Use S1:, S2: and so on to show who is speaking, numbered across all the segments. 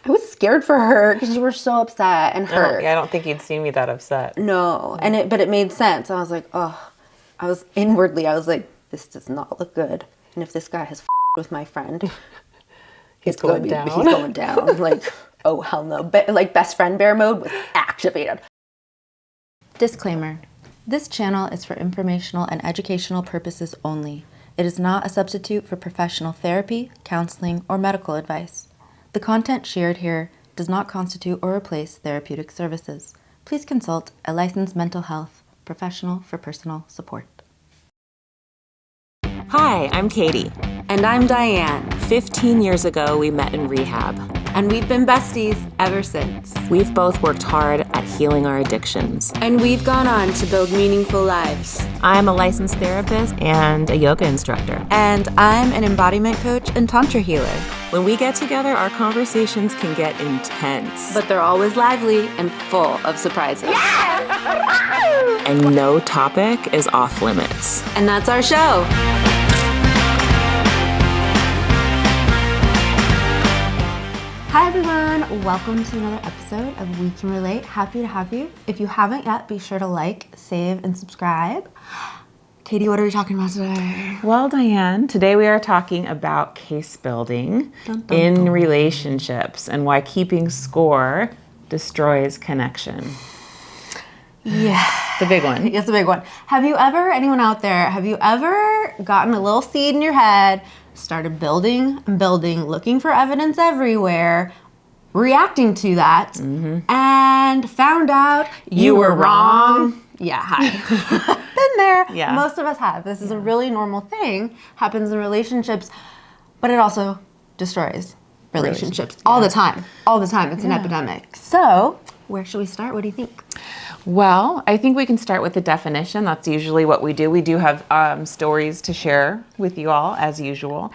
S1: I was scared for her because you were so upset and hurt.
S2: I don't think you'd seen me that upset.
S1: No, but it made sense. I was like, oh, I was like, this does not look good. And if this guy has with my friend,
S2: he's going down.
S1: He's going down. Like, oh, hell no. Like, best friend bear mode was activated. Disclaimer. This channel is for informational and educational purposes only. It is not a substitute for professional therapy, counseling, or medical advice. The content shared here does not constitute or replace therapeutic services. Please consult a licensed mental health professional for personal support.
S3: Hi, I'm Katie.
S1: And I'm Diane.
S3: 15 years ago, we met in rehab.
S1: And we've been besties ever since.
S3: We've both worked hard at healing our addictions.
S1: And we've gone on to build meaningful lives.
S3: I'm a licensed therapist and a yoga instructor.
S1: And I'm an embodiment coach and tantra healer.
S3: When we get together, our conversations can get intense.
S1: But they're always lively and full of surprises.
S3: Yes! And no topic is off limits.
S1: And that's our show. Hi everyone, welcome to another episode of We Can Relate. Happy to have you. If you haven't yet, be sure to like, save, and subscribe. Katie, what are we talking about today?
S2: Well, Diane, today we are talking about case building in relationships and why keeping score destroys connection.
S1: Yeah.
S2: It's a big one.
S1: It's a big one. Anyone out there, have you ever gotten a little seed in your head, started building and building, looking for evidence everywhere, reacting to that, and found out you were wrong? Yeah, hi. Been there.
S2: Yeah.
S1: Most of us have. This is a really normal thing, happens in relationships, but it also destroys relationships all the time. All the time. It's an epidemic. So, where should we start? What do you think?
S2: Well, I think we can start with the definition. That's usually what we do. We do have stories to share with you all, as usual.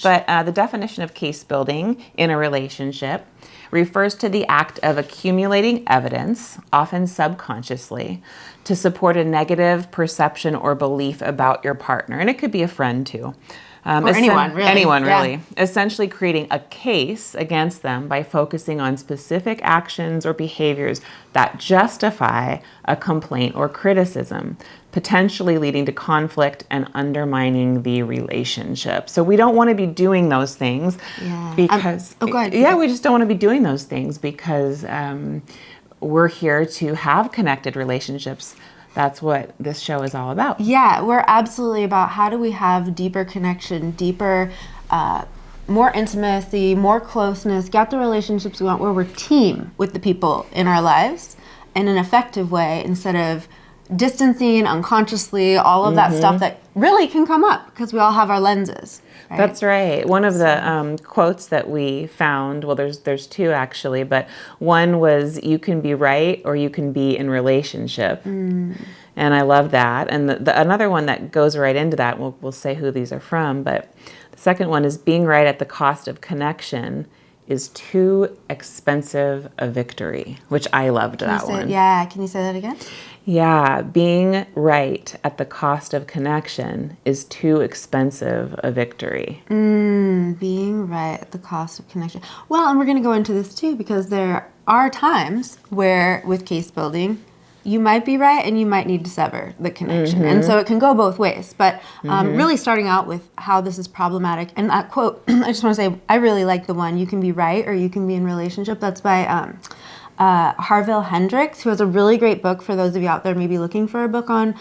S2: But the definition of case building in a relationship refers to the act of accumulating evidence, often subconsciously, to support a negative perception or belief about your partner. And it could be a friend, too.
S1: Or anyone, really.
S2: Anyone, really. Yeah. Essentially creating a case against them by focusing on specific actions or behaviors that justify a complaint or criticism, potentially leading to conflict and undermining the relationship. So we don't want to be doing those things because...
S1: go ahead.
S2: Yeah, we just don't want to be doing those things because we're here to have connected relationships. That's what this show is all about.
S1: Yeah, we're absolutely about how do we have deeper connection, deeper, more intimacy, more closeness, get the relationships we want where we're team with the people in our lives in an effective way instead of distancing unconsciously, all of that stuff that really can come up because we all have our lenses. Right?
S2: That's right. One of the quotes that we found, well, there's two actually, but one was, you can be right or you can be in relationship. And I love that. And another one that goes right into that, we'll say who these are from, but the second one is, being right at the cost of connection is too expensive a victory, which I loved that one.
S1: Yeah, can you say that again?
S2: Yeah, being right at the cost of connection is too expensive a victory.
S1: Being right at the cost of connection. Well, and we're going to go into this too because there are times where with case building, you might be right and you might need to sever the connection. And so it can go both ways. But really starting out with how this is problematic. And that quote, I just want to say, I really like the one, you can be right or you can be in relationship. That's by Harville Hendrix, who has a really great book for those of you out there maybe looking for a book on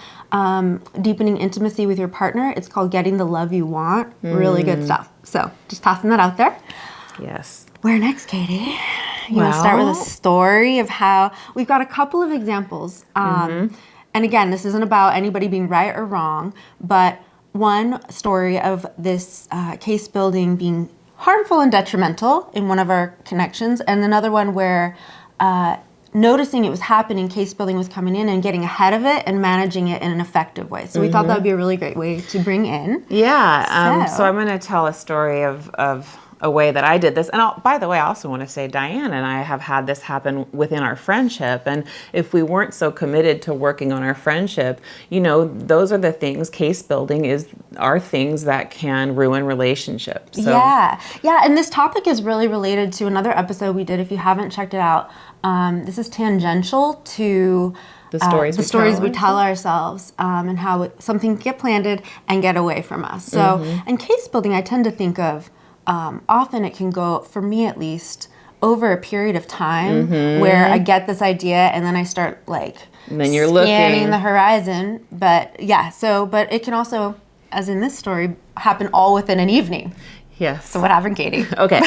S1: deepening intimacy with your partner. It's called Getting the Love You Want. Really good stuff. So just tossing that out there.
S2: Yes.
S1: Where next, Katie? You want to start with a story of how we've got a couple of examples. And again, this isn't about anybody being right or wrong, but one story of this case building being harmful and detrimental in one of our connections, and another one where noticing it was happening, case building was coming in and getting ahead of it and managing it in an effective way. So we thought that would be a really great way to bring in.
S2: Yeah. So I'm going to tell a story of a way that I did this. And by the way, I also want to say Diane and I have had this happen within our friendship. And if we weren't so committed to working on our friendship, those are the things, case building are things that can ruin relationships. So.
S1: Yeah. And this topic is really related to another episode we did. If you haven't checked it out, this is tangential to the stories we tell ourselves, and how something can get planted and get away from us. So in case building, I tend to think of often it can go, for me at least, over a period of time where I get this idea and then I start
S2: and then you're
S1: scanning the horizon. But but it can also, as in this story, happen all within an evening.
S2: Yes.
S1: So what happened, Katie?
S2: Okay.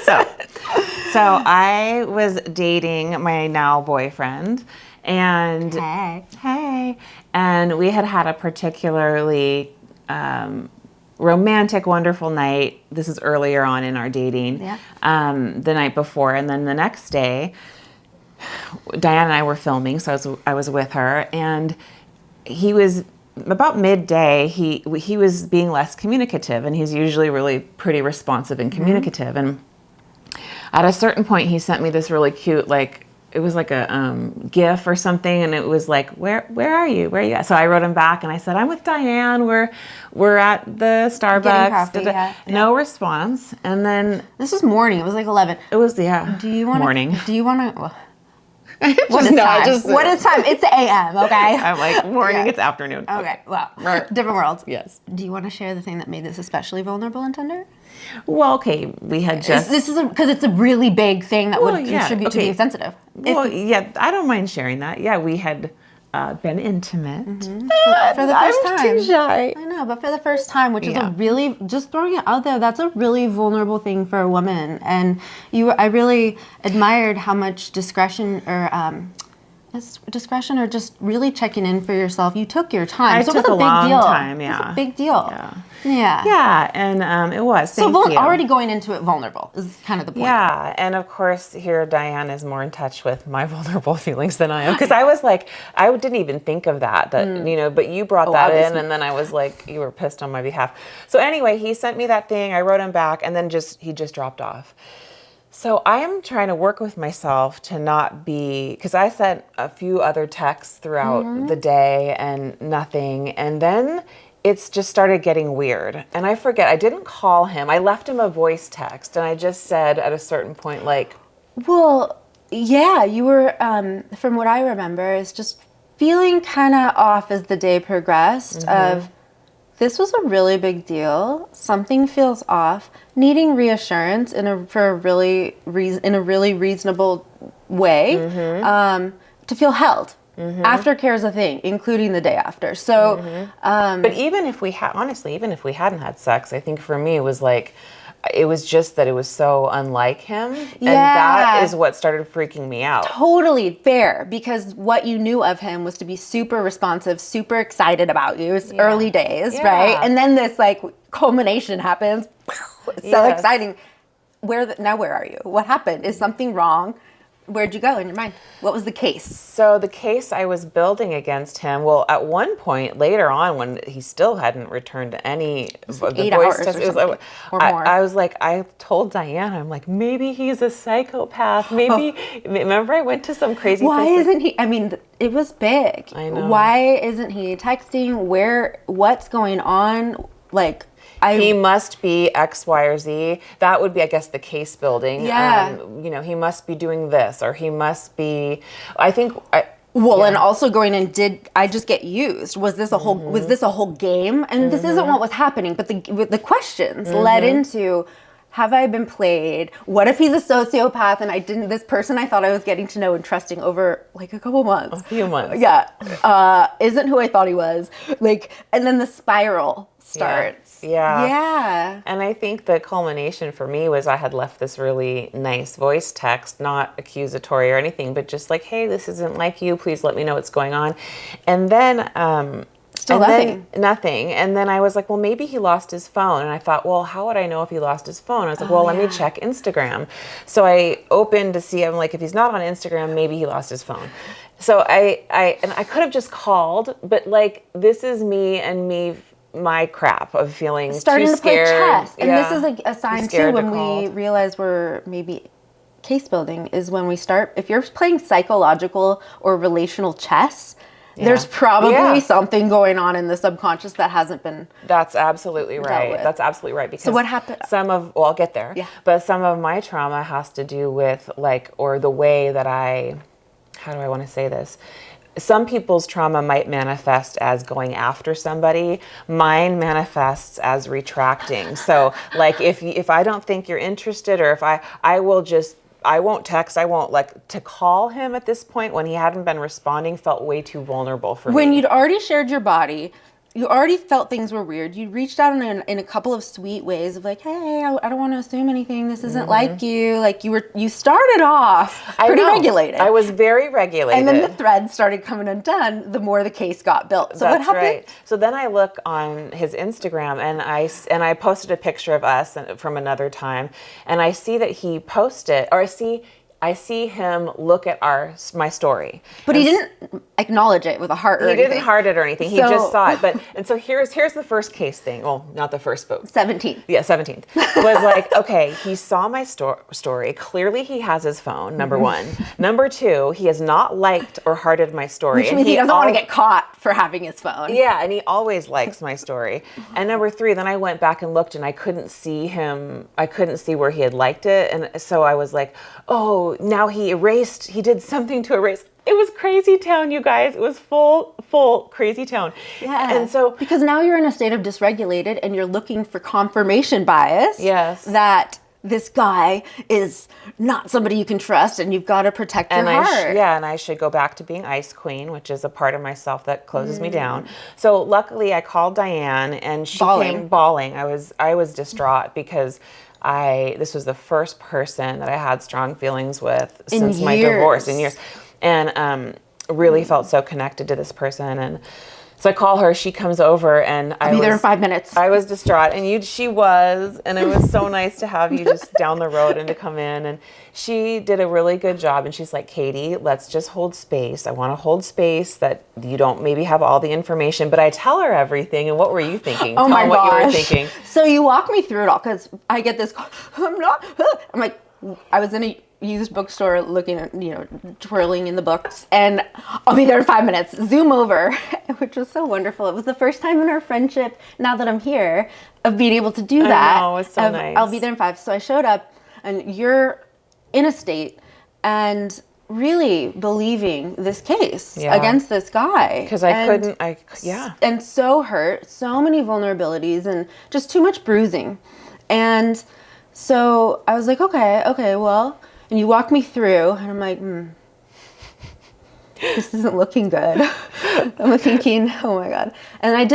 S2: So I was dating my now boyfriend, and hey, and we had a particularly romantic, wonderful night. This is earlier on in our dating.
S1: Yeah.
S2: The night before, and then the next day, Diane and I were filming, so I was with her, and he was about midday. He was being less communicative, and he's usually really pretty responsive and communicative. And at a certain point, he sent me this really cute, it was like a GIF or something, and it was like, where are you? Where are you at? So I wrote him back, and I said, I'm with Diane. We're at the Starbucks.
S1: Getting coffee,
S2: No response. And then
S1: this was morning. It was 11.
S2: It was morning.
S1: Do you want to? What is time? What is time? It's AM. Okay.
S2: I'm like morning. It's afternoon.
S1: Okay. Well, different worlds.
S2: Yes.
S1: Do you want to share the thing that made this especially vulnerable and tender?
S2: Well, okay, we had just...
S1: This is because it's a really big thing that would contribute to being sensitive.
S2: I don't mind sharing that. Yeah, we had been intimate.
S1: For the first time.
S2: I'm too shy.
S1: I know, but for the first time, which is a really, just throwing it out there, that's a really vulnerable thing for a woman. And I really admired how much discretion or just really checking in for yourself. You took your time.
S2: It was a long time,
S1: It was a big deal. Yeah.
S2: Yeah, and it was. Thank you.
S1: Already going into it vulnerable is kind of the point.
S2: Yeah, and of course here Diane is more in touch with my vulnerable feelings than I am, because I was like, I didn't even think of that but you brought that in, and then I was like, you were pissed on my behalf. So anyway, he sent me that thing, I wrote him back, and then he just dropped off. So I am trying to work with myself to not be, because I sent a few other texts throughout the day and nothing, and then it's just started getting weird. And I forget, I didn't call him. I left him a voice text, and I just said at a certain point,
S1: well, yeah, you were, from what I remember, is just feeling kind of off as the day progressed of, this was a really big deal. Something feels off. Needing reassurance in a really reasonable way to feel held. Aftercare is a thing, including the day after. So,
S2: but even if we hadn't had sex, I think for me it was just that it was so unlike him, and that is what started freaking me out.
S1: Totally fair, because what you knew of him was to be super responsive, super excited about you. It's early days, right? And then this culmination happens. It's so exciting. Now where are you? What happened? Is something wrong? Where'd you go in your mind? What was the case?
S2: So the case I was building against him, well, at one point later on when he still hadn't returned any of the
S1: 8
S2: voice
S1: hours
S2: tests,
S1: or more.
S2: I was like, I told Diane, I'm like, maybe he's a psychopath. Maybe, remember I went to some crazy
S1: Why isn't he, it was big.
S2: I know.
S1: Why isn't he texting? What's going on?
S2: He must be X, Y, or Z. That would be, I guess, the case building.
S1: Yeah.
S2: He must be doing this, or he must be. I think.
S1: And also going in, did I just get used? Was this a whole? Was this a whole game? And this isn't what was happening. But the questions led into. Have I been played? What if he's a sociopath and I didn't? This person I thought I was getting to know and trusting over a couple months.
S2: A few months.
S1: Yeah. Isn't who I thought he was. And then the spiral starts.
S2: Yeah. And I think the culmination for me was I had left this really nice voice text, not accusatory or anything, but just hey, this isn't like you. Please let me know what's going on. And then...
S1: Still nothing.
S2: Nothing. And then I was like, well, maybe he lost his phone. And I thought, well, how would I know if he lost his phone? I was like, let me check Instagram. So I opened to see, I'm like, if he's not on Instagram, maybe he lost his phone. So I could have just called, but this is me my crap of feeling
S1: starting
S2: too
S1: to play
S2: scared.
S1: chess. And
S2: Yeah.
S1: this is like a sign too
S2: scared to
S1: when we
S2: call.
S1: realize we're maybe case building is when we start, if you're playing psychological or relational chess, there's probably something going on in the subconscious that hasn't been.
S2: That's absolutely
S1: dealt
S2: right.
S1: with.
S2: That's absolutely right. Because
S1: So what happened?
S2: Well, I'll get there.
S1: Yeah.
S2: But some of my trauma has to do with or the way that how do I want to say this? Some people's trauma might manifest as going after somebody. Mine manifests as retracting. So like if I don't think you're interested, or if I won't text, to call him at this point when he hadn't been responding felt way too vulnerable for me.
S1: When you'd already shared your body, you already felt things were weird. You reached out in a couple of sweet ways of like, hey, I don't want to assume anything. This isn't like you. Like you started off pretty regulated.
S2: I was very regulated.
S1: And then the threads started coming undone the more the case got built. So what happened? Right.
S2: So then I look on his Instagram and I posted a picture of us from another time, and I see that he posted, or I see him look at my story.
S1: But he didn't acknowledge it with a heart or anything.
S2: He didn't heart it or anything. He just saw it. And so here's the first case thing. Well, not the first, but
S1: 17th.
S2: Yeah, 17th. Was like, okay, he saw my story. Clearly he has his phone, number one. Number two, he has not liked or hearted my story.
S1: Which means he doesn't want to get caught for having his phone.
S2: Yeah, and he always likes my story. And number three, then I went back and looked and I couldn't see where he had liked it. And so I was like, oh, now he did something to erase. It was crazy town, you guys. It was full crazy town.
S1: Yeah.
S2: And so
S1: because now you're in a state of dysregulated and you're looking for confirmation bias.
S2: Yes.
S1: That this guy is not somebody you can trust and you've got to protect your heart.
S2: And I should go back to being ice queen, which is a part of myself that closes me down. So luckily I called Diane and she came bawling. I was distraught because this was the first person that I had strong feelings with since my divorce in years. And really felt so connected to this person. And so I call her, she comes over, and
S1: I'll be there in 5 minutes.
S2: I was distraught, and she was, and it was so nice to have you just down the road and to come in. And she did a really good job, and she's like, Katie, let's just hold space. I want to hold space that you don't maybe have all the information, but I tell her everything. And what were you thinking?
S1: Oh my gosh.
S2: What you were thinking.
S1: So you walk me through it all, because I get this call, I'm like, I was in a used bookstore looking at, twirling in the books, and I'll be there in 5 minutes. Zoom over, which was so wonderful. It was the first time in our friendship, now that I'm here, of being able to do that.
S2: I know, it's so nice.
S1: I'll be there in 5. So I showed up, and you're in a state and really believing this case against this guy.
S2: Because couldn't.
S1: And so hurt, so many vulnerabilities, and just too much bruising. And so I was like, okay, well, and you walk me through, and I'm like, this isn't looking good. I'm thinking, oh my God. And I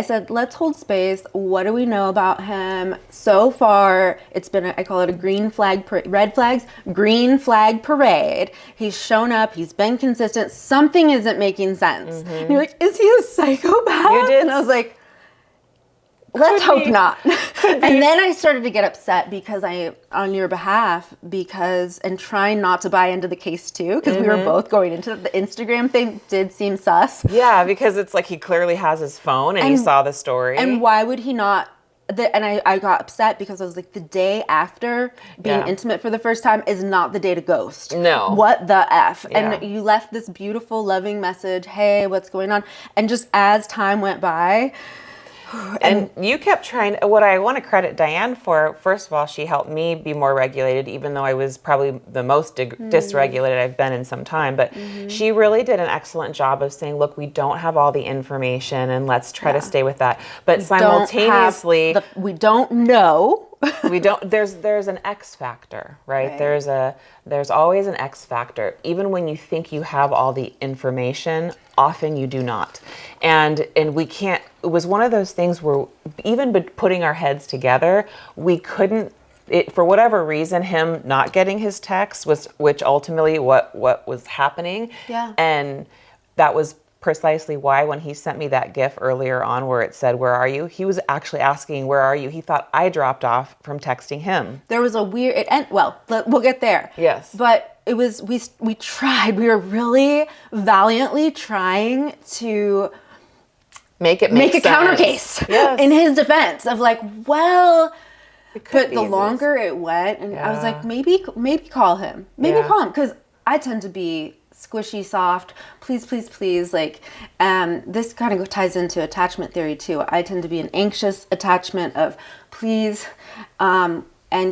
S1: said, let's hold space. What do we know about him? So far, it's been, I call it a green flag parade. He's shown up. He's been consistent. Something isn't making sense. Mm-hmm. And you're like, is he a psychopath?
S2: You did.
S1: And I was like, let's hope not. And then I started to get upset on your behalf, and trying not to buy into the case too, because we were both going into the Instagram thing did seem sus.
S2: Yeah, because it's like he clearly has his phone and he saw the story.
S1: And why would he not? And I got upset because I was like, the day after being intimate for the first time is not the day to ghost.
S2: No.
S1: What the F?
S2: Yeah.
S1: And you left this beautiful, loving message. Hey, what's going on? And just as time went by,
S2: and you kept trying. What I want to credit Diane for, first of all, she helped me be more regulated, even though I was probably the most dysregulated I've been in some time. But she really did an excellent job of saying, look, we don't have all the information, and let's try to stay with that. But simultaneously,
S1: we don't know.
S2: There's an X factor, right? There's always an X factor. Even when you think you have all the information, often you do not. And we can't, it was one of those things where even putting our heads together, we couldn't, for whatever reason, him not getting his text which ultimately what was happening.
S1: Yeah.
S2: And that was precisely why when he sent me that GIF earlier on where it said, "Where are you?" he was actually asking, "Where are you?" He thought I dropped off from texting him.
S1: There was a weird, we'll get there.
S2: Yes.
S1: But it was, we tried, we were really valiantly trying to
S2: make it
S1: make a
S2: sense.
S1: counter case
S2: Yes.
S1: in his defense of like, well, but
S2: be
S1: the
S2: this.
S1: longer it went, and I was like, maybe call him, call him, because I tend to be squishy, soft, please, like, this kind of ties into attachment theory too. I tend to be an anxious attachment of please, and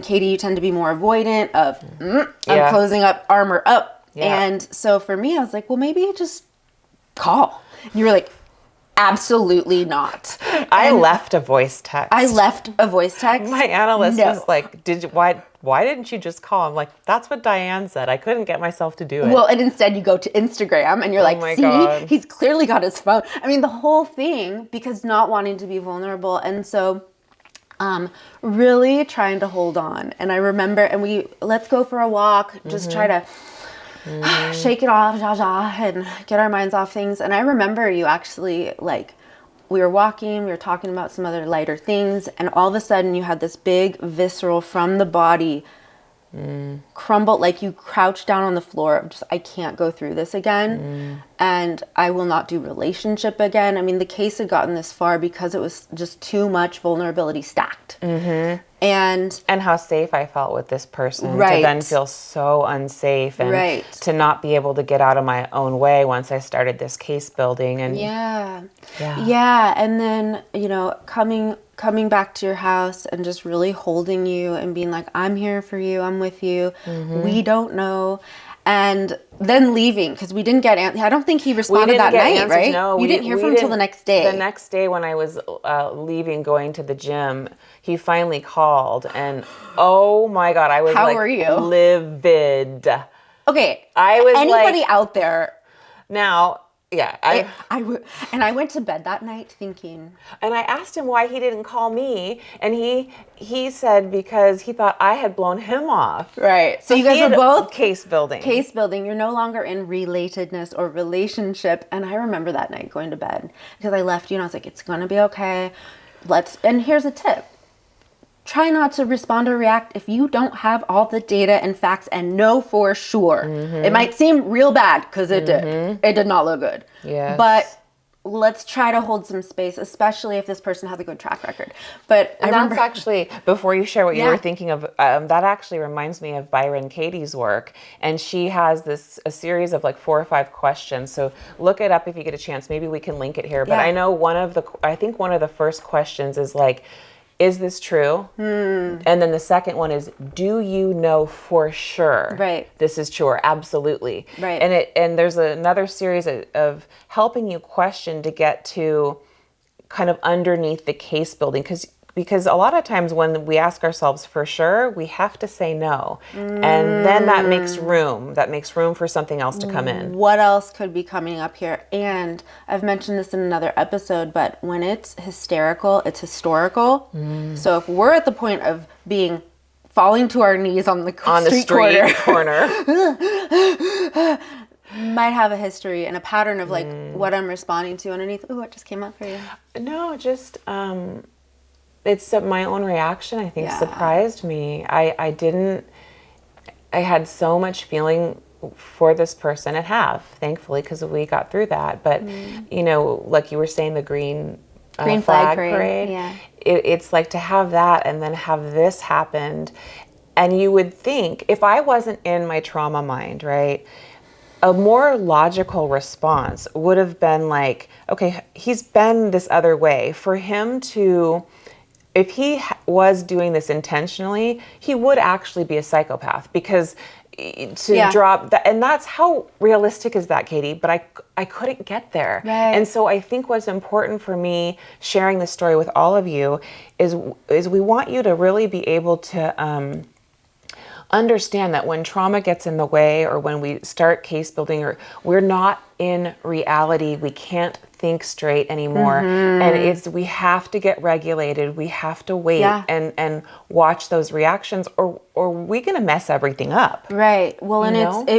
S1: Katie, you tend to be more avoidant of I'm closing up, armor up. And so for me, I was like, well, maybe just call. And you were like, absolutely not.
S2: I left a voice text.
S1: My
S2: analyst was like, why didn't you just call? I'm like, that's what Diane said. I couldn't get myself to do it.
S1: Well, and instead you go to Instagram and you're like, see,
S2: God.
S1: He's clearly got his phone. I mean, the whole thing, because not wanting to be vulnerable. And so really trying to hold on. And I remember, and let's go for a walk, just try to shake it off, and get our minds off things. And I remember you actually, like, we were walking, we were talking about some other lighter things, and all of a sudden you had this big visceral from the body crumble, like you crouched down on the floor of just, I can't go through this again, and I will not do relationship again. I mean, the case had gotten this far because it was just too much vulnerability stacked. And
S2: how safe I felt with this person,
S1: right,
S2: to then feel so unsafe, and
S1: right,
S2: to not be able to get out of my own way once I started this case building. And
S1: and then, you know, coming back to your house and just really holding you and being like, I'm here for you, I'm with you, we don't know. And then leaving, because we didn't get I don't think he responded that night, answers, right?
S2: No,
S1: you didn't hear from him until the next day.
S2: The next day when I was leaving, going to the gym, he finally called, and oh my God, I was
S1: How were you?
S2: Livid.
S1: Okay,
S2: I was
S1: anybody out there
S2: now. Yeah,
S1: I went to bed that night thinking.
S2: And I asked him why he didn't call me, and he said because he thought I had blown him off.
S1: Right. So you guys were both
S2: case building.
S1: You're no longer in relatedness or relationship. And I remember that night going to bed because I left you and I was like, it's gonna be okay. And here's a tip. Try not to respond or react if you don't have all the data and facts and know for sure. It might seem real bad, because it did. It did not look good.
S2: Yes.
S1: But let's try to hold some space, especially if this person has a good track record. But I remember,
S2: that's actually, before you share what you were thinking of, that actually reminds me of Byron Katie's work. And she has a series of like 4 or 5 questions. So look it up if you get a chance. Maybe we can link it here. But I know I think one of the first questions is like, is this true? And then the second one is, do you know for sure this is true, or absolutely?
S1: Right.
S2: And there's another series of helping you question to get to kind of underneath the case building, because a lot of times when we ask ourselves for sure, we have to say no. And then that makes room for something else to come in.
S1: What else could be coming up here? And I've mentioned this in another episode, but when it's hysterical, it's historical. So if we're at the point of falling to our knees on the street corner, might have a history and a pattern of like what I'm responding to underneath. Oh, what just came up for you?
S2: No, just it's my own reaction, I think, surprised me. I had so much feeling for this person, and thankfully, because we got through that. But, you know, like you were saying, the green flag parade.
S1: Yeah.
S2: It's like to have that and then have this happened. And you would think, if I wasn't in my trauma mind, right, a more logical response would have been like, okay, he's been this other way. For him to... If he was doing this intentionally, he would actually be a psychopath, because drop that, and that's how realistic is that, Katie? But I couldn't get there.
S1: Right.
S2: And so I think what's important for me sharing this story with all of you is we want you to really be able to understand that when trauma gets in the way, or when we start case building, or we're not in reality, we can't think straight anymore. And we have to get regulated. We have to wait and watch those reactions, or we're going to mess everything up.
S1: Right. Well, and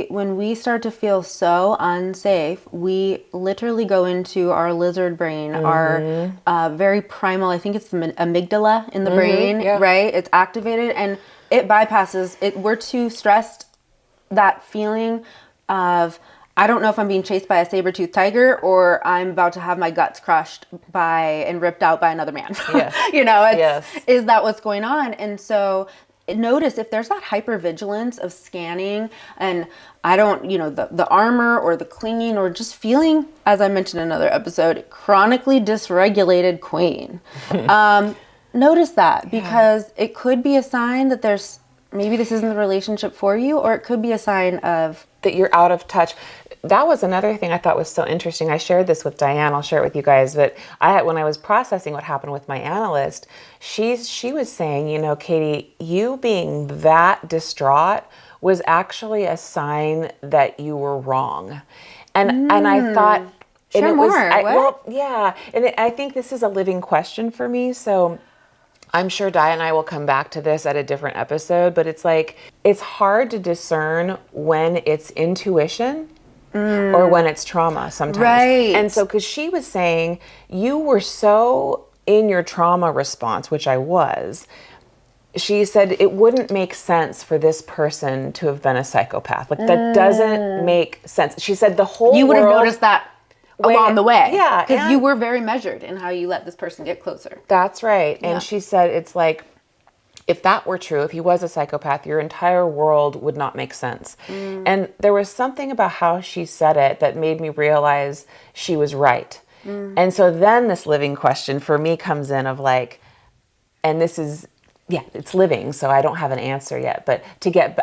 S1: when we start to feel so unsafe, we literally go into our lizard brain, our very primal, I think it's the amygdala in the brain, right? It's activated and it bypasses it. We're too stressed. That feeling of I don't know if I'm being chased by a saber-toothed tiger or I'm about to have my guts crushed and ripped out by another man.
S2: Yes.
S1: Is that what's going on? And so notice if there's that hypervigilance of scanning and I don't, the armor or the clinging or just feeling, as I mentioned in another episode, chronically dysregulated queen. Notice that because it could be a sign that maybe this isn't the relationship for you, or it could be a sign of
S2: that you're out of touch. That was another thing I thought was so interesting. I shared this with Diane. I'll share it with you guys. But when I was processing what happened with my analyst, she was saying, Katie, you being that distraught was actually a sign that you were wrong. And I thought,
S1: share
S2: and it
S1: more.
S2: Was, and I think this is a living question for me. So I'm sure Di and I will come back to this at a different episode, but it's like, it's hard to discern when it's intuition or when it's trauma sometimes.
S1: Right.
S2: And so, because she was saying you were so in your trauma response, which I was, she said it wouldn't make sense for this person to have been a psychopath. Like that doesn't make sense. She said the whole
S1: you would have
S2: world,
S1: noticed that along the way.
S2: Yeah.
S1: Because you were very measured in how you let this person get closer.
S2: That's right. And she said it's like, if that were true, if he was a psychopath, your entire world would not make sense. And there was something about how she said it that made me realize she was right. And so then this living question for me comes in of like, and this is, it's living, so I don't have an answer yet, but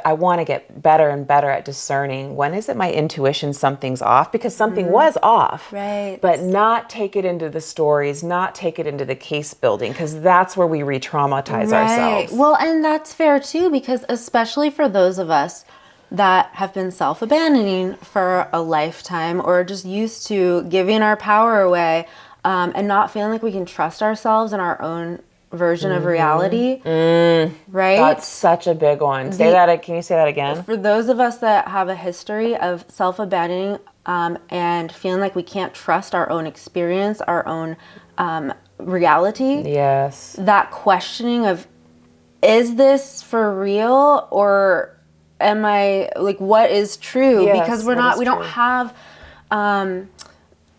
S2: I want to get better and better at discerning when is it my intuition something's off, because something was off,
S1: right?
S2: But not take it into the stories, not take it into the case building, because that's where we re-traumatize ourselves.
S1: Well, and that's fair too, because especially for those of us that have been self-abandoning for a lifetime or just used to giving our power away and not feeling like we can trust ourselves and our own version of reality, right?
S2: That's such a big one. Can you say that again?
S1: For those of us that have a history of self-abandoning and feeling like we can't trust our own experience, our own reality.
S2: Yes.
S1: That questioning of, is this for real or am I, like, what is true?
S2: Yes,
S1: because we don't have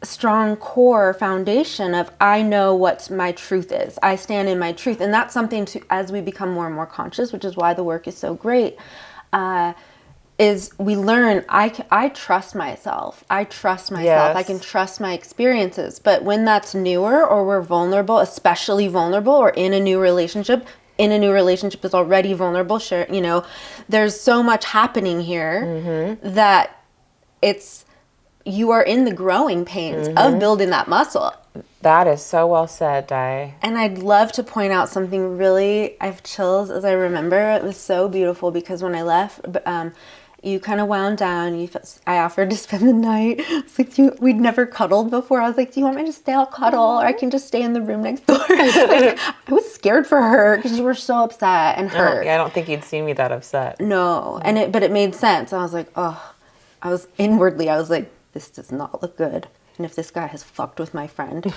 S1: strong core foundation of I know what my truth is. I stand in my truth. And that's something as we become more and more conscious, which is why the work is so great, is we learn I trust myself. I trust myself.
S2: Yes.
S1: I can trust my experiences. But when that's newer or we're vulnerable, especially vulnerable or in a new relationship is already vulnerable, there's so much happening here that you are in the growing pains of building that muscle.
S2: That is so well said, Di.
S1: And I'd love to point out something really, I have chills as I remember. It was so beautiful because when I left, you kind of wound down. I offered to spend the night. It's like, we'd never cuddled before. I was like, do you want me to stay? I'll cuddle, or I can just stay in the room next door. Like, I was scared for her because you were so upset and hurt.
S2: I don't think you'd see me that upset.
S1: No, but it made sense. I was like, I was like, this does not look good. And if this guy has fucked with my friend,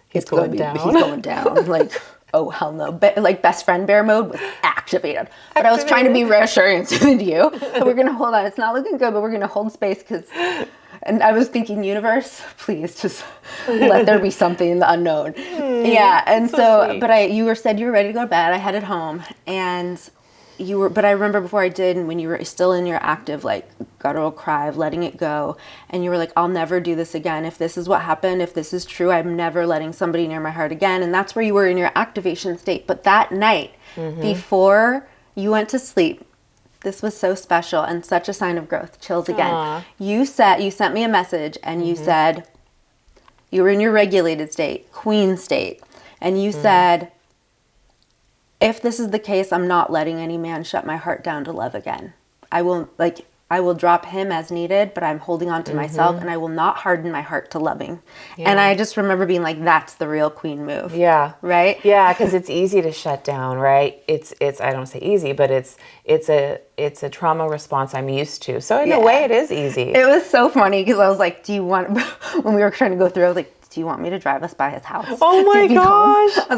S2: he's going down.
S1: He's going down. Like, oh, hell no. Best friend bear mode was activated. But I was trying to be reassuring and soothing to you. So we're going to hold on. It's not looking good, but we're going to hold space and I was thinking, universe, please just let there be something in the unknown. Yeah. And so but you said you were ready to go to bed. I headed home and but I remember before I did, and when you were still in your active, like, guttural cry of letting it go, and you were like, I'll never do this again. If this is what happened, if this is true, I'm never letting somebody near my heart again. And that's where you were in your activation state. But that night, before you went to sleep, this was so special and such a sign of growth. Chills again. Aww. You sent me a message, and you said, you were in your regulated state, queen state, and you said, if this is the case, I'm not letting any man shut my heart down to love again. I will drop him as needed, but I'm holding on to myself, and I will not harden my heart to loving. Yeah. And I just remember being like, that's the real queen move.
S2: Yeah.
S1: Right?
S2: Yeah, because it's easy to shut down, right? It's I don't say easy, but it's a trauma response I'm used to. So in a way, it is easy.
S1: It was so funny because I was like, when we were trying to go through, I was like, do you want me to drive us by his house?
S2: Oh my gosh.
S1: I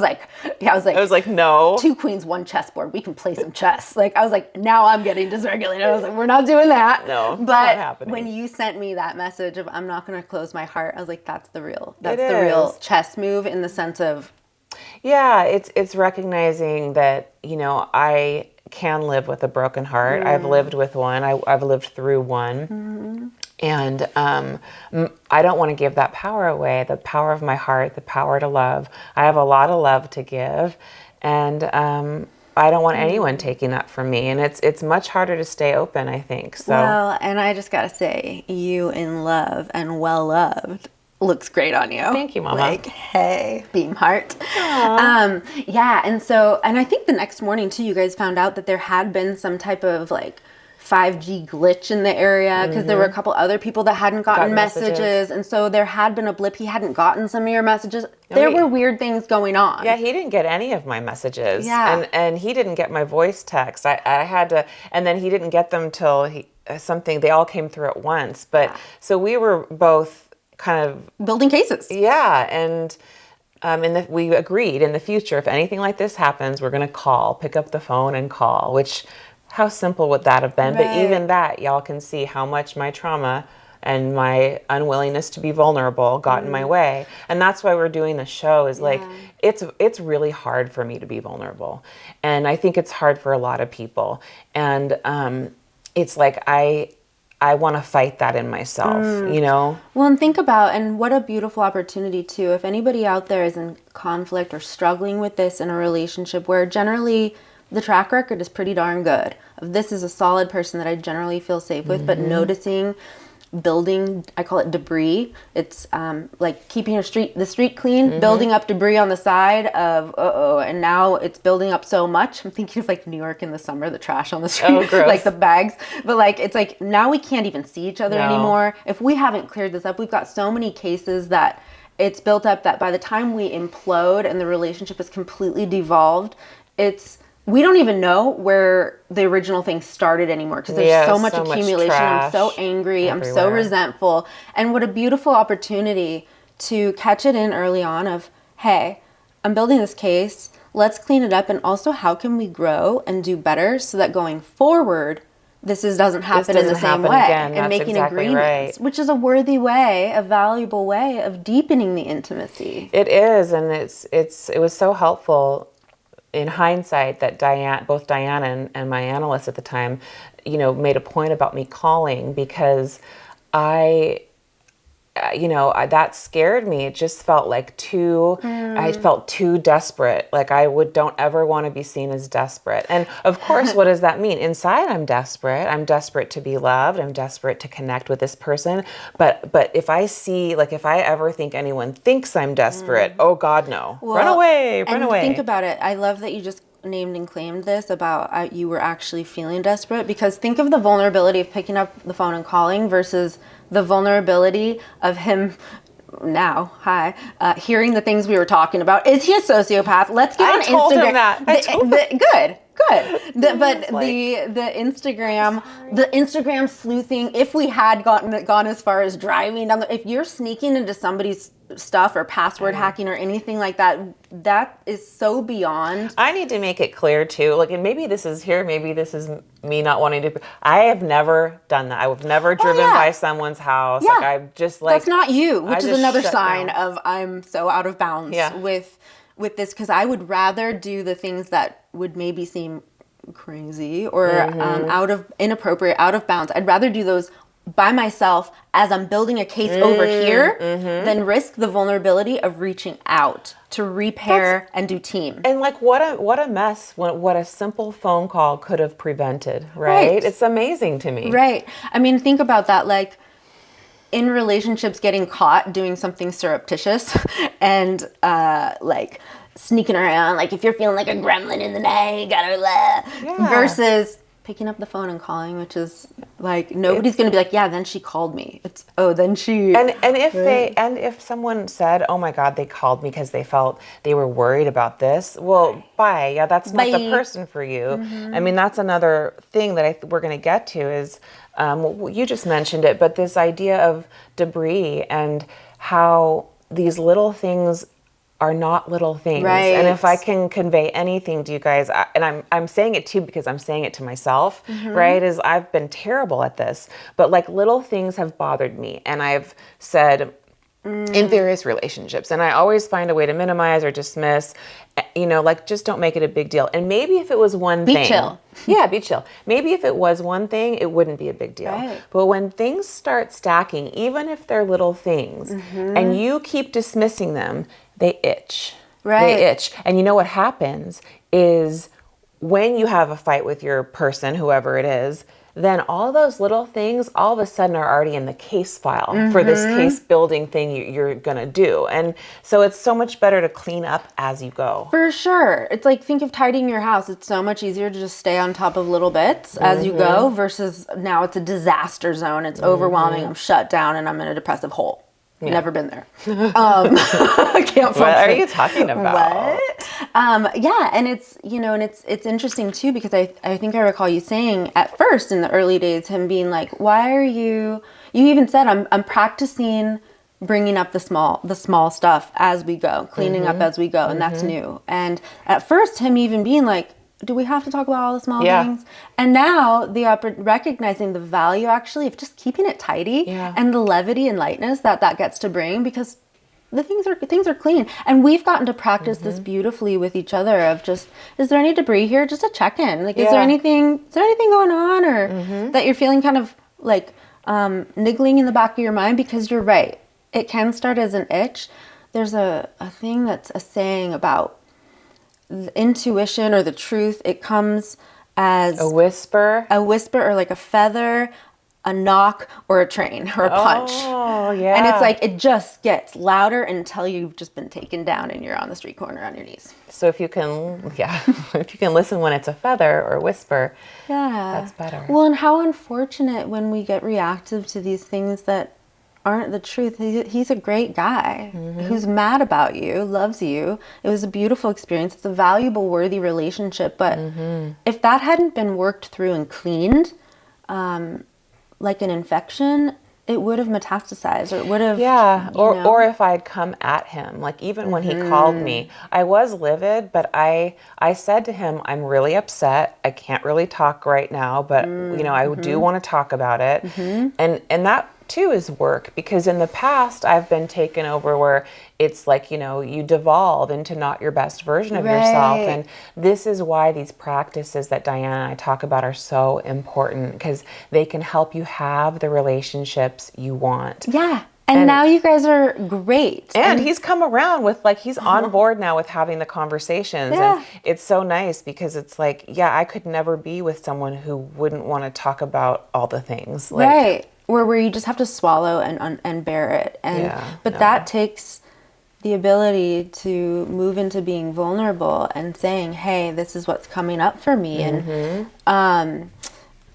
S1: was like,
S2: no.
S1: 2 queens, 1 chessboard. We can play some chess. Like, I was like, now I'm getting dysregulated. I was like, we're not doing that.
S2: No,
S1: but
S2: not happening.
S1: When you sent me that message of I'm not going to close my heart, I was like, that's the real chess move, in the sense of.
S2: Yeah, it's recognizing that, I can live with a broken heart. I've lived with one. I've lived through one. And I don't want to give that power away, the power of my heart, the power to love. I have a lot of love to give, and I don't want anyone taking that from me. And it's much harder to stay open, I think. So.
S1: Well, and I just got to say, you in love and well-loved looks great on you.
S2: Thank you, Mama.
S1: Like, hey, beam heart. Yeah, and I think the next morning, too, you guys found out that there had been some type of, 5G glitch in the area, because there were a couple other people that hadn't gotten messages, and so there had been a blip. He hadn't gotten some of your messages. There were weird things going on.
S2: Yeah, he didn't get any of my messages.
S1: Yeah.
S2: And he didn't get my voice text. I had to, and then he didn't get them till they all came through at once. But so we were both kind of
S1: building cases.
S2: Yeah, and we agreed in the future, if anything like this happens, we're going to pick up the phone and call, which, how simple would that have been?
S1: Right.
S2: But even that, y'all can see how much my trauma and my unwillingness to be vulnerable got in my way. And that's why we're doing the show, is it's really hard for me to be vulnerable. And I think it's hard for a lot of people. And it's like, I want to fight that in myself, Well,
S1: and think about, and what a beautiful opportunity too, if anybody out there is in conflict or struggling with this in a relationship where generally the track record is pretty darn good. This is a solid person that I generally feel safe with, but noticing building, I call it debris. It's like keeping the street clean, building up debris on the side of, and now it's building up so much. I'm thinking of New York in the summer, the trash on the street,
S2: gross.
S1: the bags. But it's now we can't even see each other anymore. If we haven't cleared this up, we've got so many cases that it's built up that by the time we implode and the relationship is completely devolved, we don't even know where the original thing started anymore, because there's so much accumulation. I'm so angry. Everywhere. I'm so resentful. And what a beautiful opportunity to catch it in early on of, hey, I'm building this case. Let's clean it up. And also, how can we grow and do better so that going forward, this doesn't happen in the same way.
S2: Again.
S1: And making
S2: exactly
S1: agreements, which is a worthy way, a valuable way of deepening the intimacy.
S2: It is. And it was so helpful in hindsight that both Diane and my analyst at the time, made a point about me calling, because that scared me. It just felt I felt too desperate. Don't ever want to be seen as desperate. And of course, what does that mean? Inside, I'm desperate. I'm desperate to be loved. I'm desperate to connect with this person. But if I see, if I ever think anyone thinks I'm desperate, oh God, no.
S1: Well,
S2: run away.
S1: Think about it. I love that you just named and claimed this about you were actually feeling desperate, because think of the vulnerability of picking up the phone and calling versus the vulnerability of him hearing the things we were talking about. Is he a sociopath? Let's get on Instagram.
S2: Told him that.
S1: Good. The Instagram sleuthing, if we had gone as far as driving down if you're sneaking into somebody's stuff or password hacking or anything like that, that is so beyond.
S2: I need to make it clear too, and maybe this is me not wanting to, I have never done that. I've never driven by someone's house.
S1: Yeah.
S2: I've just
S1: that's not you, which is another sign
S2: down.
S1: of I'm so out of bounds with this, because I would rather do the things that would maybe seem crazy or inappropriate, out of bounds. I'd rather do those by myself as I'm building a case over here than risk the vulnerability of reaching out to repair and do team.
S2: And what a mess, what a simple phone call could have prevented, right? It's amazing to me.
S1: Right. I mean, think about that, in relationships, getting caught doing something surreptitious and sneaking around, if you're feeling like a gremlin in the night, versus picking up the phone and calling, which is nobody's going to be then she called me. It's then she.
S2: And if someone said, oh my God, they called me because they felt they were worried about this. Well, bye. Yeah, that's not the person for you. I mean, that's another thing that we're going to get to is, you just mentioned it, but this idea of debris and how these little things are not little things.
S1: Right.
S2: And if I can convey anything to you guys, and I'm saying it too because I'm saying it to myself, right, is I've been terrible at this, but like little things have bothered me. And I've said in various relationships, and I always find a way to minimize or dismiss, like just don't make it a big deal. And maybe if it was one thing.
S1: Be chill.
S2: Yeah, be chill. Maybe if it was one thing, it wouldn't be a big deal.
S1: Right.
S2: But when things start stacking, even if they're little things, and you keep dismissing them, they itch.
S1: Right.
S2: They itch. And you know what happens is when you have a fight with your person, whoever it is, then all those little things all of a sudden are already in the case file for this case building thing you're going to do. And so it's so much better to clean up as you go.
S1: For sure. It's like, think of tidying your house. It's so much easier to just stay on top of little bits as you go versus now it's a disaster zone. It's overwhelming. I'm shut down and I'm in a depressive hole.
S2: Yeah.
S1: Never been there. I can't function.
S2: What are you talking about?
S1: What? Yeah, and it's it's interesting too because I think I recall you saying at first in the early days him being like, why are you? You even said I'm practicing bringing up the small stuff as we go, cleaning up as we go, and that's new. And at first him even being like, do we have to talk about all the small things? And now recognizing the value actually of just keeping it tidy and the levity and lightness that gets to bring because the things are clean. And we've gotten to practice this beautifully with each other of just, is there any debris here? Just a check in. Like, is there anything going on or that you're feeling kind of like niggling in the back of your mind? Because you're right. It can start as an itch. There's a thing that's a saying about the intuition or the truth. It comes as
S2: a whisper
S1: or like a feather, a knock, or a train or a punch.
S2: Oh, yeah.
S1: And it's like it just gets louder until you've just been taken down and you're on the street corner on your knees.
S2: So if you can listen when it's a feather or a whisper, that's better.
S1: Well, and how unfortunate when we get reactive to these things that aren't the truth. He's a great guy who's mad about you, loves you. It was a beautiful experience. It's a valuable, worthy relationship. But if that hadn't been worked through and cleaned, like an infection, it would have metastasized or it would have...
S2: Yeah, or if I'd come at him, like even when he called me, I was livid, but I said to him, I'm really upset. I can't really talk right now, but I do want to talk about it. And that too is work because in the past I've been taken over where it's like, you devolve into not your best version of yourself. And this is why these practices that Diana and I talk about are so important because they can help you have the relationships you want.
S1: Yeah. And now you guys are great.
S2: And he's come around with he's on board now with having the conversations. And it's so nice because it's like, I could never be with someone who wouldn't want to talk about all the things.
S1: Right. Where you just have to swallow and bear it. But that takes the ability to move into being vulnerable and saying, hey, this is what's coming up for me. And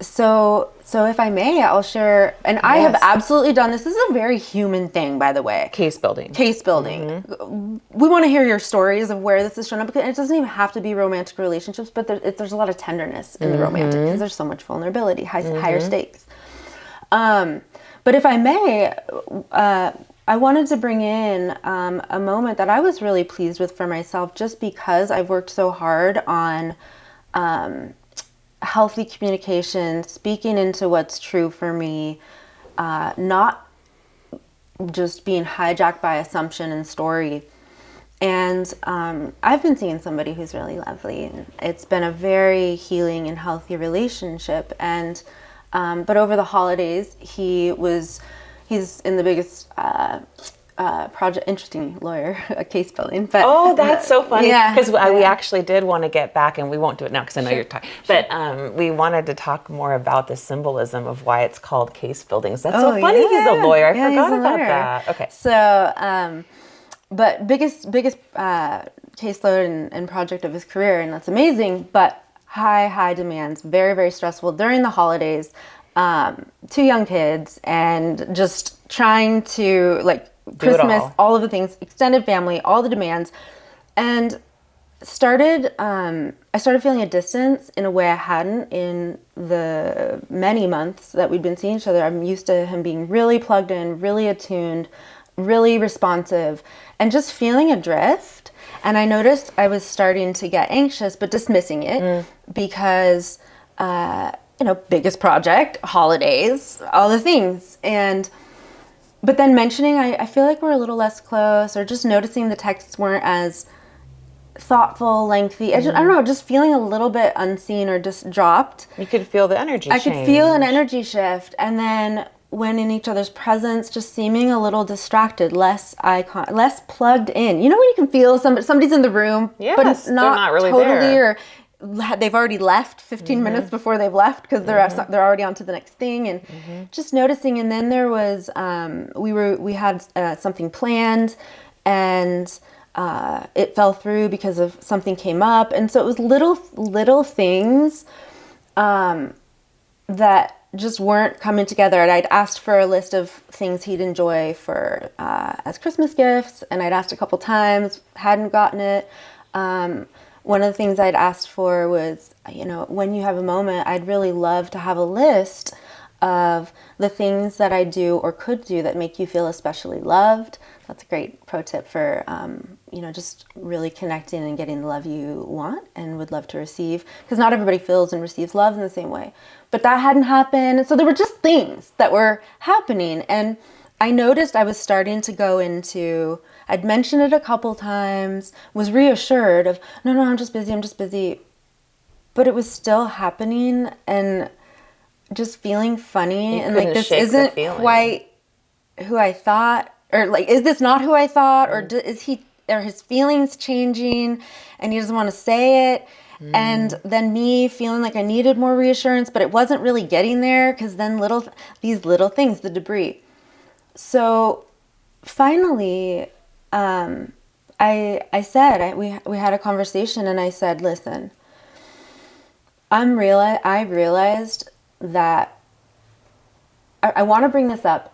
S1: so if I may, I'll share, and I have absolutely done this. This is a very human thing, by the way.
S2: Case building.
S1: We want to hear your stories of where this is shown up because it doesn't even have to be romantic relationships, but there's a lot of tenderness in the romantic because there's so much vulnerability, higher stakes. But if I may, I wanted to bring in a moment that I was really pleased with for myself just because I've worked so hard on healthy communication, speaking into what's true for me, not just being hijacked by assumption and story. And I've been seeing somebody who's really lovely. It's been a very healing and healthy relationship. And but over the holidays, he's in the biggest project, interesting lawyer, case building. But
S2: that's so funny. Because we
S1: Yeah.
S2: actually did want to get back, and we won't do it now because I know you're tired. But we wanted to talk more about the symbolism of why it's called case building. So that's so funny.
S1: Yeah.
S2: He's a lawyer. I
S1: Yeah,
S2: forgot
S1: he's a
S2: about
S1: lawyer.
S2: that. Okay.
S1: So, but biggest caseload and project of his career, and that's amazing. But high demands, very, very stressful during the holidays. 2 young kids, and just trying to Christmas, all of the things, extended family, all the demands, and I started feeling a distance in a way I hadn't in the many months that we'd been seeing each other. I'm used to him being really plugged in, really attuned, really responsive and just feeling adrift. And I noticed I was starting to get anxious, but dismissing it because, biggest project, holidays, all the things. But then mentioning, I feel like we're a little less close, or just noticing the texts weren't as thoughtful, lengthy. I don't know, just feeling a little bit unseen or just dropped.
S2: You could feel the energy
S1: I
S2: change.
S1: could feel an energy shift. And then when in each other's presence, just seeming a little distracted, less plugged in. You know when you can feel somebody's in the room,
S2: yes,
S1: but it's not really totally there. Or they've already left 15 minutes before they've left because they're already on to the next thing, and just noticing. And then there was we had something planned, and it fell through because of something came up. And so it was little things that just weren't coming together. And I'd asked for a list of things he'd enjoy for as Christmas gifts, and I'd asked a couple times, hadn't gotten it. One of the things I'd asked for was, when you have a moment, I'd really love to have a list of the things that I do or could do that make you feel especially loved. That's a great pro tip for, just really connecting and getting the love you want and would love to receive. Because not everybody feels and receives love in the same way. But that hadn't happened. So there were just things that were happening. And I noticed I was starting to go into, I'd mentioned it a couple times, was reassured of, no, I'm just busy. But it was still happening and just feeling funny. And like, this isn't quite who I thought, or like, is this not who I thought? Or are his feelings changing and he doesn't want to say it? And then me feeling like I needed more reassurance, but it wasn't really getting there because then these little things, the debris. So finally, I said, we had a conversation, and I said, listen, I realized that I want to bring this up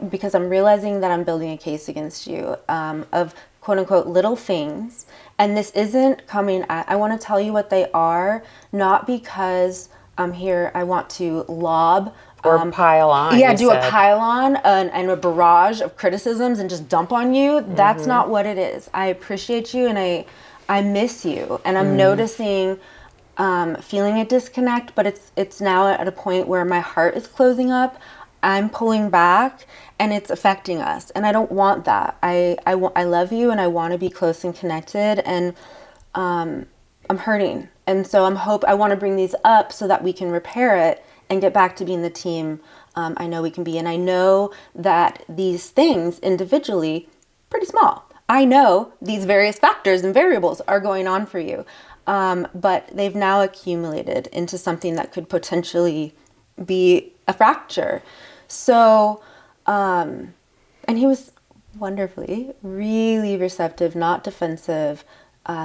S1: because I'm realizing that I'm building a case against you of quote unquote little things. And this isn't coming I want to tell you what they are, not because I'm here, I want to lob
S2: or pile on.
S1: Yeah, do a pile on and a barrage of criticisms and just dump on you. That's not what it is. I appreciate you and I miss you. And I'm noticing feeling a disconnect, but it's now at a point where my heart is closing up. I'm pulling back and it's affecting us. And I don't want that. I love you and I want to be close and connected, and I'm hurting. And so I want to bring these up so that we can repair it and get back to being the team I know we can be. And I know that these things individually, pretty small. I know these various factors and variables are going on for you, but they've now accumulated into something that could potentially be a fracture. So, and he was wonderfully, really receptive, not defensive,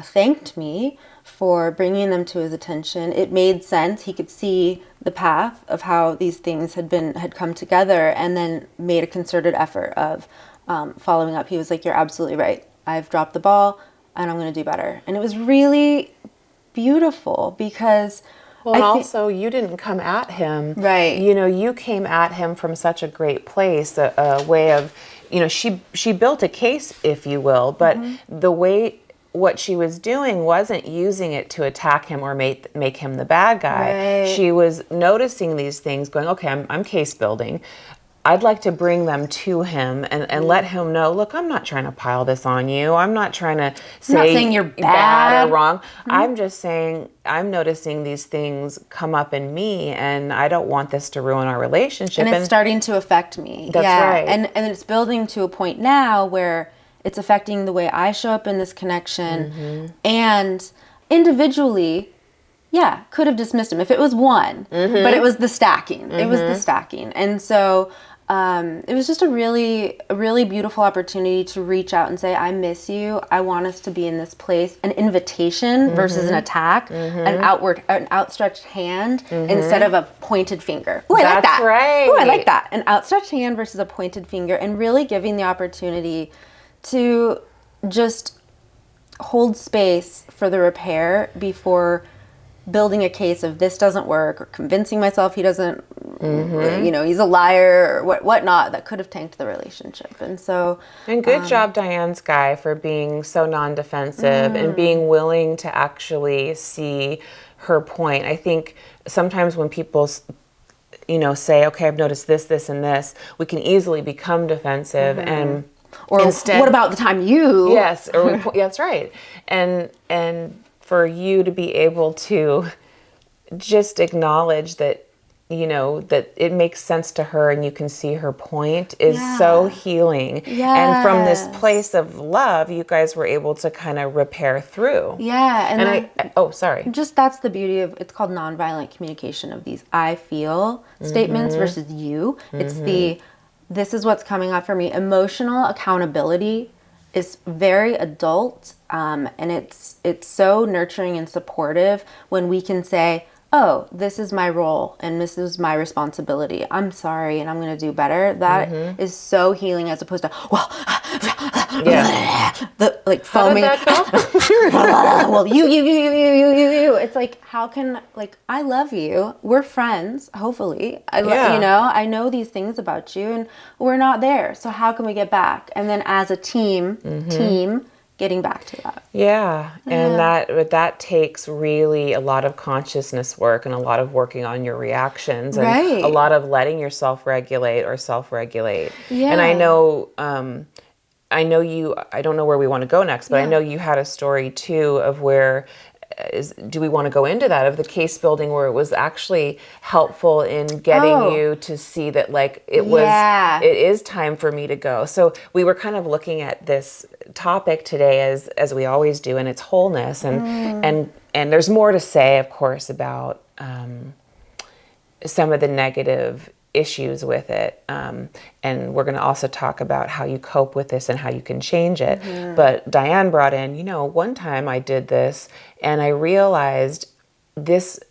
S1: thanked me for bringing them to his attention. It made sense. He could see the path of how these things had come together, and then made a concerted effort of following up. He was like, you're absolutely right. I've dropped the ball and I'm going to do better. And it was really beautiful because
S2: also you didn't come at him.
S1: Right.
S2: You came at him from such a great place, a way of, she built a case, if you will, but the way what she was doing wasn't using it to attack him or make him the bad guy.
S1: Right.
S2: She was noticing these things, going, okay, I'm case building. I'd like to bring them to him and let him know, look, I'm not trying to pile this on you. I'm not trying to say
S1: not saying you're bad
S2: or wrong. I'm just saying I'm noticing these things come up in me, and I don't want this to ruin our relationship.
S1: And it's starting to affect me.
S2: That's right.
S1: And it's building to a point now where it's affecting the way I show up in this connection. And individually, could have dismissed him if it was one, but it was the stacking. It was the stacking. And so it was just a really beautiful opportunity to reach out and say, I miss you. I want us to be in this place. An invitation versus an attack, an outstretched hand instead of a pointed finger. Ooh, I like that.
S2: That's right.
S1: Ooh, I like that. An outstretched hand versus a pointed finger, and really giving the opportunity to just hold space for the repair before building a case of this doesn't work, or convincing myself he doesn't he's a liar or whatnot that could have tanked the relationship. And so,
S2: and good job, Diane's guy, for being so non-defensive and being willing to actually see her point. I think sometimes when people say, okay, I've noticed this, and this, we can easily become defensive
S1: or
S2: instead,
S1: what about the time you?
S2: Yes, that's right. And for you to be able to just acknowledge that, that it makes sense to her and you can see her point is so healing. And from this place of love, you guys were able to kind of repair through.
S1: Yeah.
S2: And sorry.
S1: Just that's the beauty of, it's called nonviolent communication, of these I feel statements versus you. It's this is what's coming up for me. Emotional accountability is very adult, and it's so nurturing and supportive when we can say, oh, this is my role and this is my responsibility. I'm sorry and I'm going to do better. That is so healing, as opposed to, the like foaming.
S2: How did that go?
S1: Well, you. It's like, how can, like, I love you. We're friends, hopefully. I know these things about you and we're not there. So how can we get back? And then as a team, getting back to that.
S2: Yeah. And that takes really a lot of consciousness work and a lot of working on your reactions and a lot of letting yourself regulate or self-regulate. Yeah. And I know you, I don't know where we want to go next, but I know you had a story too of where, do we want to go into that, of the case building where it was actually helpful in getting you to see that, like, it is time for me to go. So we were kind of looking at this topic today as we always do, and its wholeness, and there's more to say, of course, about some of the negative issues with it, and we're going to also talk about how you cope with this and how you can change it. But Diane brought in, one time I did this and I realized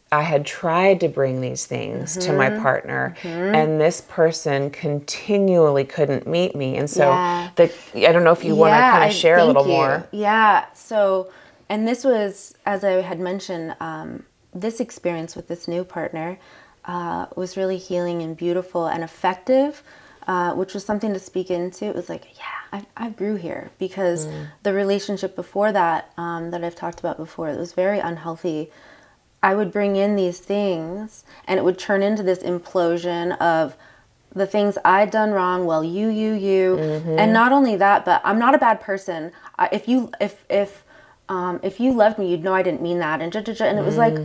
S2: I had tried to bring these things to my partner, and this person continually couldn't meet me. And so I don't know if you want to kind of share a little more.
S1: Yeah. So, and this was, as I had mentioned, this experience with this new partner was really healing and beautiful and effective, which was something to speak into. It was like, I grew here, because the relationship before that, that I've talked about before, it was very unhealthy. I would bring in these things and it would turn into this implosion of the things I'd done wrong. Well, you, and not only that, but I'm not a bad person. If you loved me, you'd know I didn't mean that. And it was like,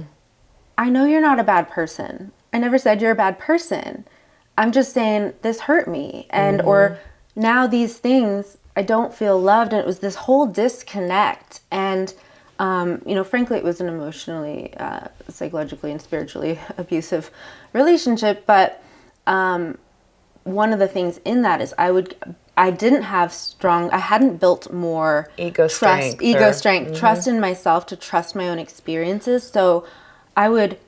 S1: I know you're not a bad person. I never said you're a bad person. I'm just saying this hurt me. And, or now these things, I don't feel loved. And it was this whole disconnect. And, frankly, it was an emotionally, psychologically and spiritually abusive relationship. But, one of the things in that is I hadn't built more ego strength, trust in myself to trust my own experiences. So I would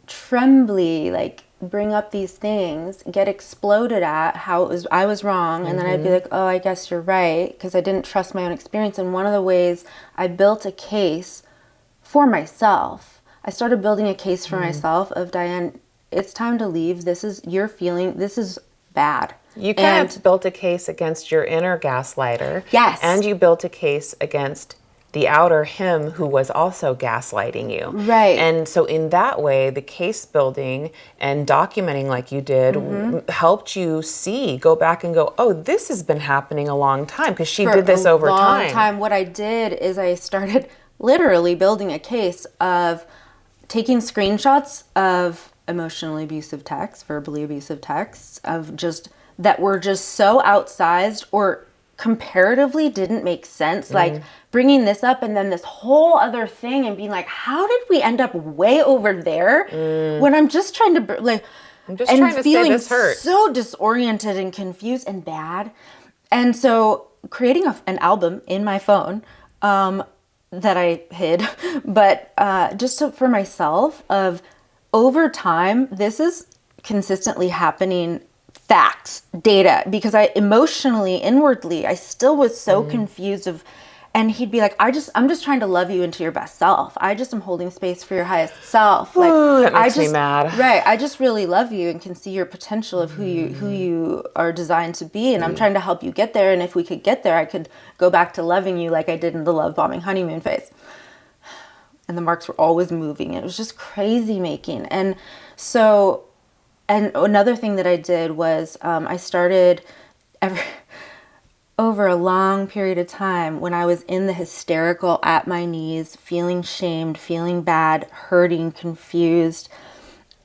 S1: trembly, like, bring up these things, get exploded at how I was wrong, and then I'd be like, oh, I guess you're right, because I didn't trust my own experience. And one of the ways I built a case for myself, I started building a case for myself of, Diane, it's time to leave. This is your feeling. This is bad.
S2: You kind of built a case against your inner gaslighter.
S1: Yes.
S2: And you built a case against the outer him who was also gaslighting you.
S1: Right.
S2: And so in that way, the case building and documenting like you did helped you go back and go, oh, this has been happening a long time, because she did this over time.
S1: What I did is I started literally building a case of taking screenshots of emotionally abusive texts, verbally abusive texts, of just that were just so outsized or comparatively didn't make sense, like bringing this up and then this whole other thing and being like, how did we end up way over there when I'm just trying to feeling
S2: this hurt.
S1: So disoriented and confused and bad. And so creating an album in my phone that I hid, but for myself, of over time, this is consistently happening. Facts, data, because I emotionally, inwardly, I still was so confused of And he'd be like, I'm just trying to love you into your best self. I just am holding space for your highest self. Like,
S2: Ooh, that makes
S1: me
S2: mad.
S1: Right. I just really love you and can see your potential of who you are designed to be. And I'm trying to help you get there. And if we could get there, I could go back to loving you like I did in the love bombing honeymoon phase. And the marks were always moving. It was just crazy making. And so, and another thing that I did was I started over a long period of time when I was in the hysterical, at my knees, feeling shamed, feeling bad, hurting, confused,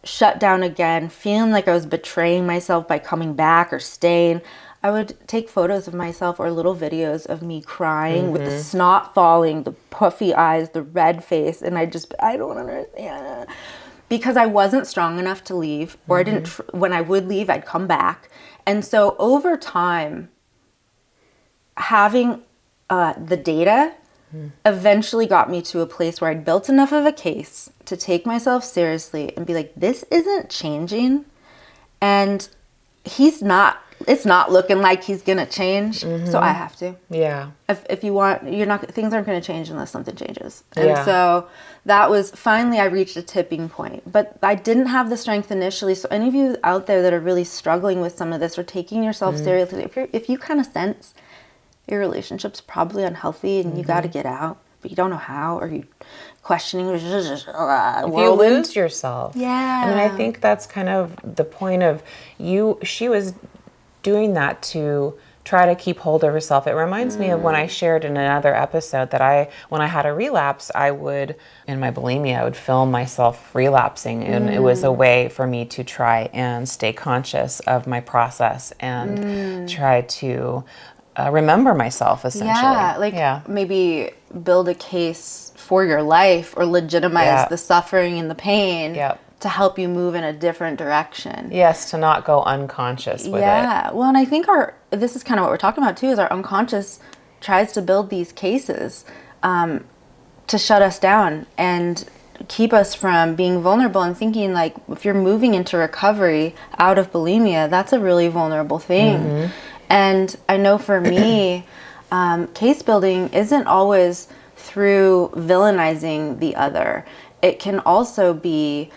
S1: shut down again, feeling like I was betraying myself by coming back or staying. I would take photos of myself or little videos of me crying with the snot falling, the puffy eyes, the red face. And I don't understand. Because I wasn't strong enough to leave, or I didn't, when I would leave, I'd come back. And so over time, having the data eventually got me to a place where I'd built enough of a case to take myself seriously and be like, this isn't changing. And it's not looking like he's going to change. So I have to.
S2: Yeah.
S1: If you want, things aren't going to change unless something changes. And so that was, finally I reached a tipping point. But I didn't have the strength initially. So any of you out there that are really struggling with some of this or taking yourself seriously, if you kind of sense your relationship's probably unhealthy and you got to get out, but you don't know how, or you questioning if
S2: you lose yourself.
S1: Yeah.
S2: I mean, I think that's kind of the point of she was doing that to try to keep hold of herself. It reminds me of when I shared in another episode that when I had a relapse, in my bulimia, I would film myself relapsing. And it was a way for me to try and stay conscious of my process and try to remember myself, essentially.
S1: Maybe build a case for your life or legitimize the suffering and the pain to help you move in a different direction.
S2: Yes, to not go unconscious with it.
S1: Yeah, well, and I think this is kind of what we're talking about too, is our unconscious tries to build these cases to shut us down and keep us from being vulnerable and thinking like, if you're moving into recovery out of bulimia, that's a really vulnerable thing. And I know for me, case building isn't always through villainizing the other. It can also be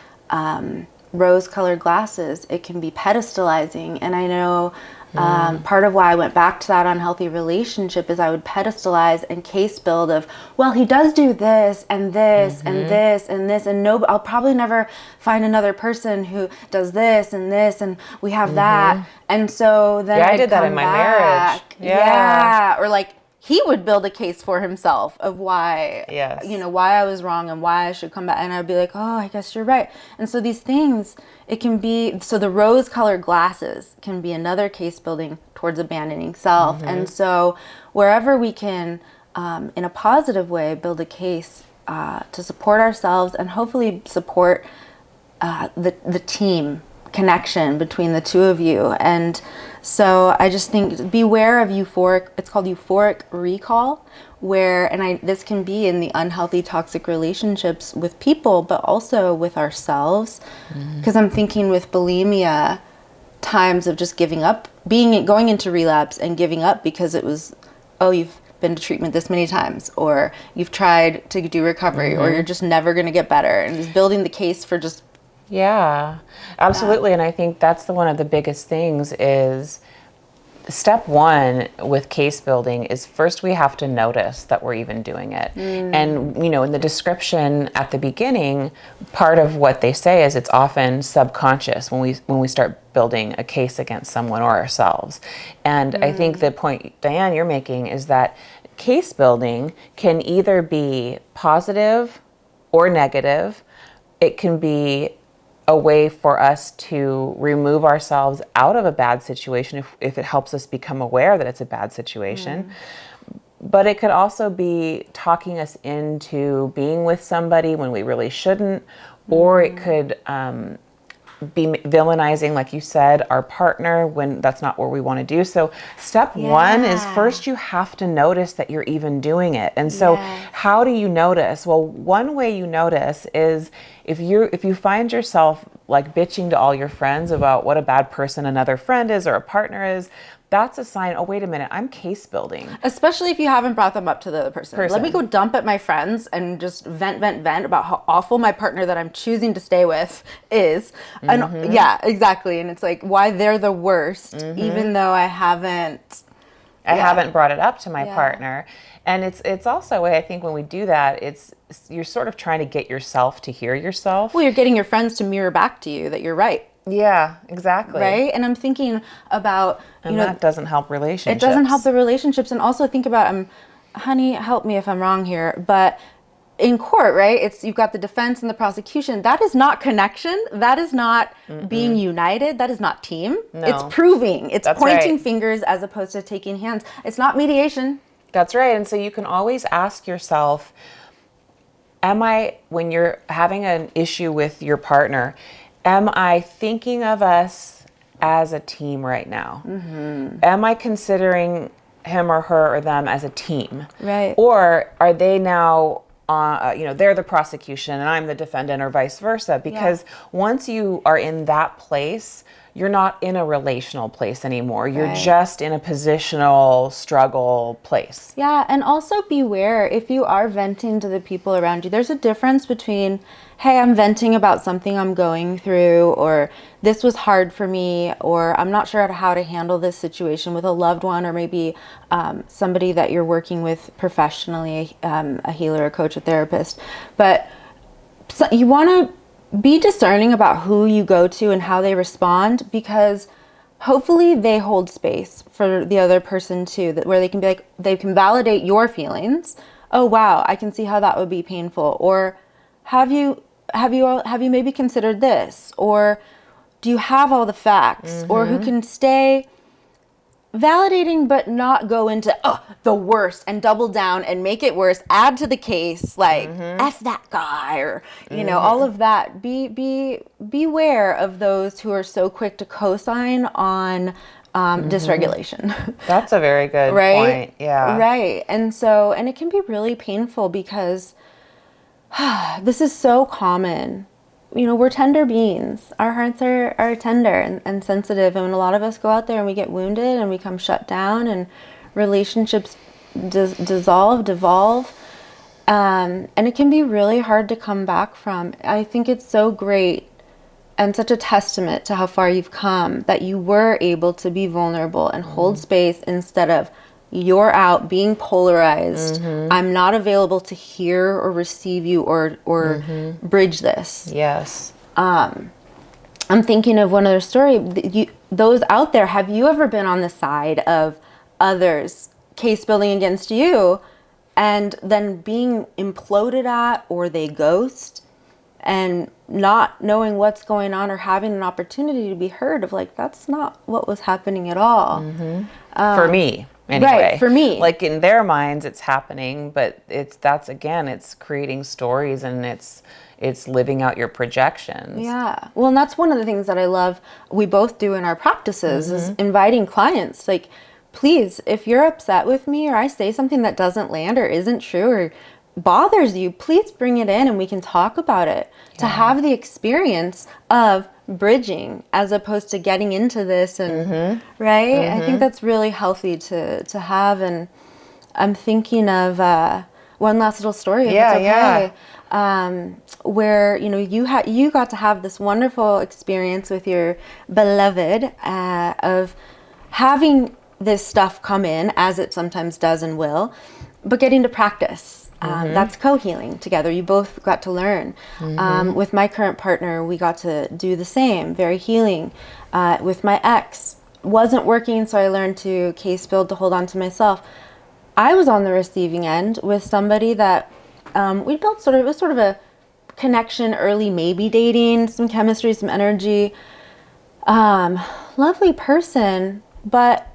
S1: rose-colored glasses. It can be pedestalizing. And I know part of why I went back to that unhealthy relationship is I would pedestalize and case build of, well, he does do this and this and this and this, and I'll probably never find another person who does this, and we have that. And so then
S2: I did that in my marriage.
S1: Yeah. Or like, he would build a case for himself of why, why I was wrong and why I should come back. And I'd be like, oh, I guess you're right. And so these things, it can be, so the rose-colored glasses can be another case building towards abandoning self. And so wherever we can, in a positive way, build a case to support ourselves and hopefully support the team connection between the two of you. And so I just think beware of it's called euphoric recall, this can be in the unhealthy toxic relationships with people, but also with ourselves. Because I'm thinking with bulimia, times of just giving up, going into relapse and giving up because it was, oh, you've been to treatment this many times, or you've tried to do recovery, or you're just never going to get better, and just building the case for just
S2: absolutely. And I think that's one of the biggest things is step one with case building is first we have to notice that we're even doing it. And, in the description at the beginning, part of what they say is it's often subconscious when we start building a case against someone or ourselves. And I think the point, Diane, you're making is that case building can either be positive or negative. It can be a way for us to remove ourselves out of a bad situation if it helps us become aware that it's a bad situation. But it could also be talking us into being with somebody when we really shouldn't, or it could be villainizing, like you said, our partner when that's not what we want to do. So step one is first you have to notice that you're even doing it. And so how do you notice? Well, one way you notice is if you find yourself like bitching to all your friends about what a bad person another friend is or a partner is, that's a sign, oh, wait a minute, I'm case building.
S1: Especially if you haven't brought them up to the other person. Let me go dump at my friends and just vent about how awful my partner that I'm choosing to stay with is. And yeah, exactly. And it's like why they're the worst, even though I haven't
S2: brought it up to my partner. And it's also a way, I think, when we do that, you're sort of trying to get yourself to hear yourself.
S1: Well, you're getting your friends to mirror back to you that you're right.
S2: Yeah, exactly.
S1: Right? And I'm thinking about,
S2: that doesn't help relationships.
S1: It doesn't help the relationships. And also think about, honey, help me if I'm wrong here, but in court, right? You've got the defense and the prosecution. That is not connection. That is not being united. That is not team.
S2: No.
S1: It's proving. It's
S2: That's
S1: pointing
S2: right.
S1: fingers as opposed to taking hands. It's not mediation.
S2: That's right. And so you can always ask yourself, when you're having an issue with your partner, am I thinking of us as a team right now? Am I considering him or her or them as a team?
S1: Right.
S2: Or are they now, they're the prosecution and I'm the defendant, or vice versa? Because once you are in that place, you're not in a relational place anymore. You're just in a positional struggle place.
S1: Yeah, and also beware if you are venting to the people around you. There's a difference between, hey, I'm venting about something I'm going through, or this was hard for me, or I'm not sure how to handle this situation with a loved one, or maybe somebody that you're working with professionally, a healer, a coach, a therapist. But so you want to be discerning about who you go to and how they respond, because hopefully they hold space for the other person too, where they can be like, they can validate your feelings. Oh wow, I can see how that would be painful. Or have you maybe considered this? Or do you have all the facts? Or who can stay validating but not go into the worst and double down and make it worse, add to the case, like F that guy, or all of that. Beware of those who are so quick to co-sign on dysregulation.
S2: That's a very good point. Yeah.
S1: Right. And it can be really painful because this is so common. We're tender beings. Our hearts are tender and sensitive. And when a lot of us go out there and we get wounded and we come shut down and relationships devolve. And it can be really hard to come back from. I think it's so great and such a testament to how far you've come that you were able to be vulnerable and hold space instead of you're out being polarized. I'm not available to hear or receive you or bridge this.
S2: Yes.
S1: I'm thinking of one other story. Those out there, have you ever been on the side of others case building against you and then being imploded at, or they ghost, and not knowing what's going on or having an opportunity to be heard of like, that's not what was happening at all.
S2: For me. Anyway,
S1: right, for me.
S2: Like in their minds it's happening, but it's creating stories and it's living out your projections.
S1: Yeah. Well, and that's one of the things that I love we both do in our practices is inviting clients. Like, please, if you're upset with me or I say something that doesn't land or isn't true or bothers you, please bring it in and we can talk about it. To have the experience of bridging as opposed to getting into this and right. I think that's really healthy to have. And I'm thinking of one last little story, if it's okay. Where you got to have this wonderful experience with your beloved of having this stuff come in, as it sometimes does and will, but getting to practice. That's co-healing together. You both got to learn. With my current partner, we got to do the same, very healing. With my ex, wasn't working, so I learned to case build, to hold on to myself. I was on the receiving end with somebody that we built it was sort of a connection, early maybe dating, some chemistry, some energy. Lovely person, but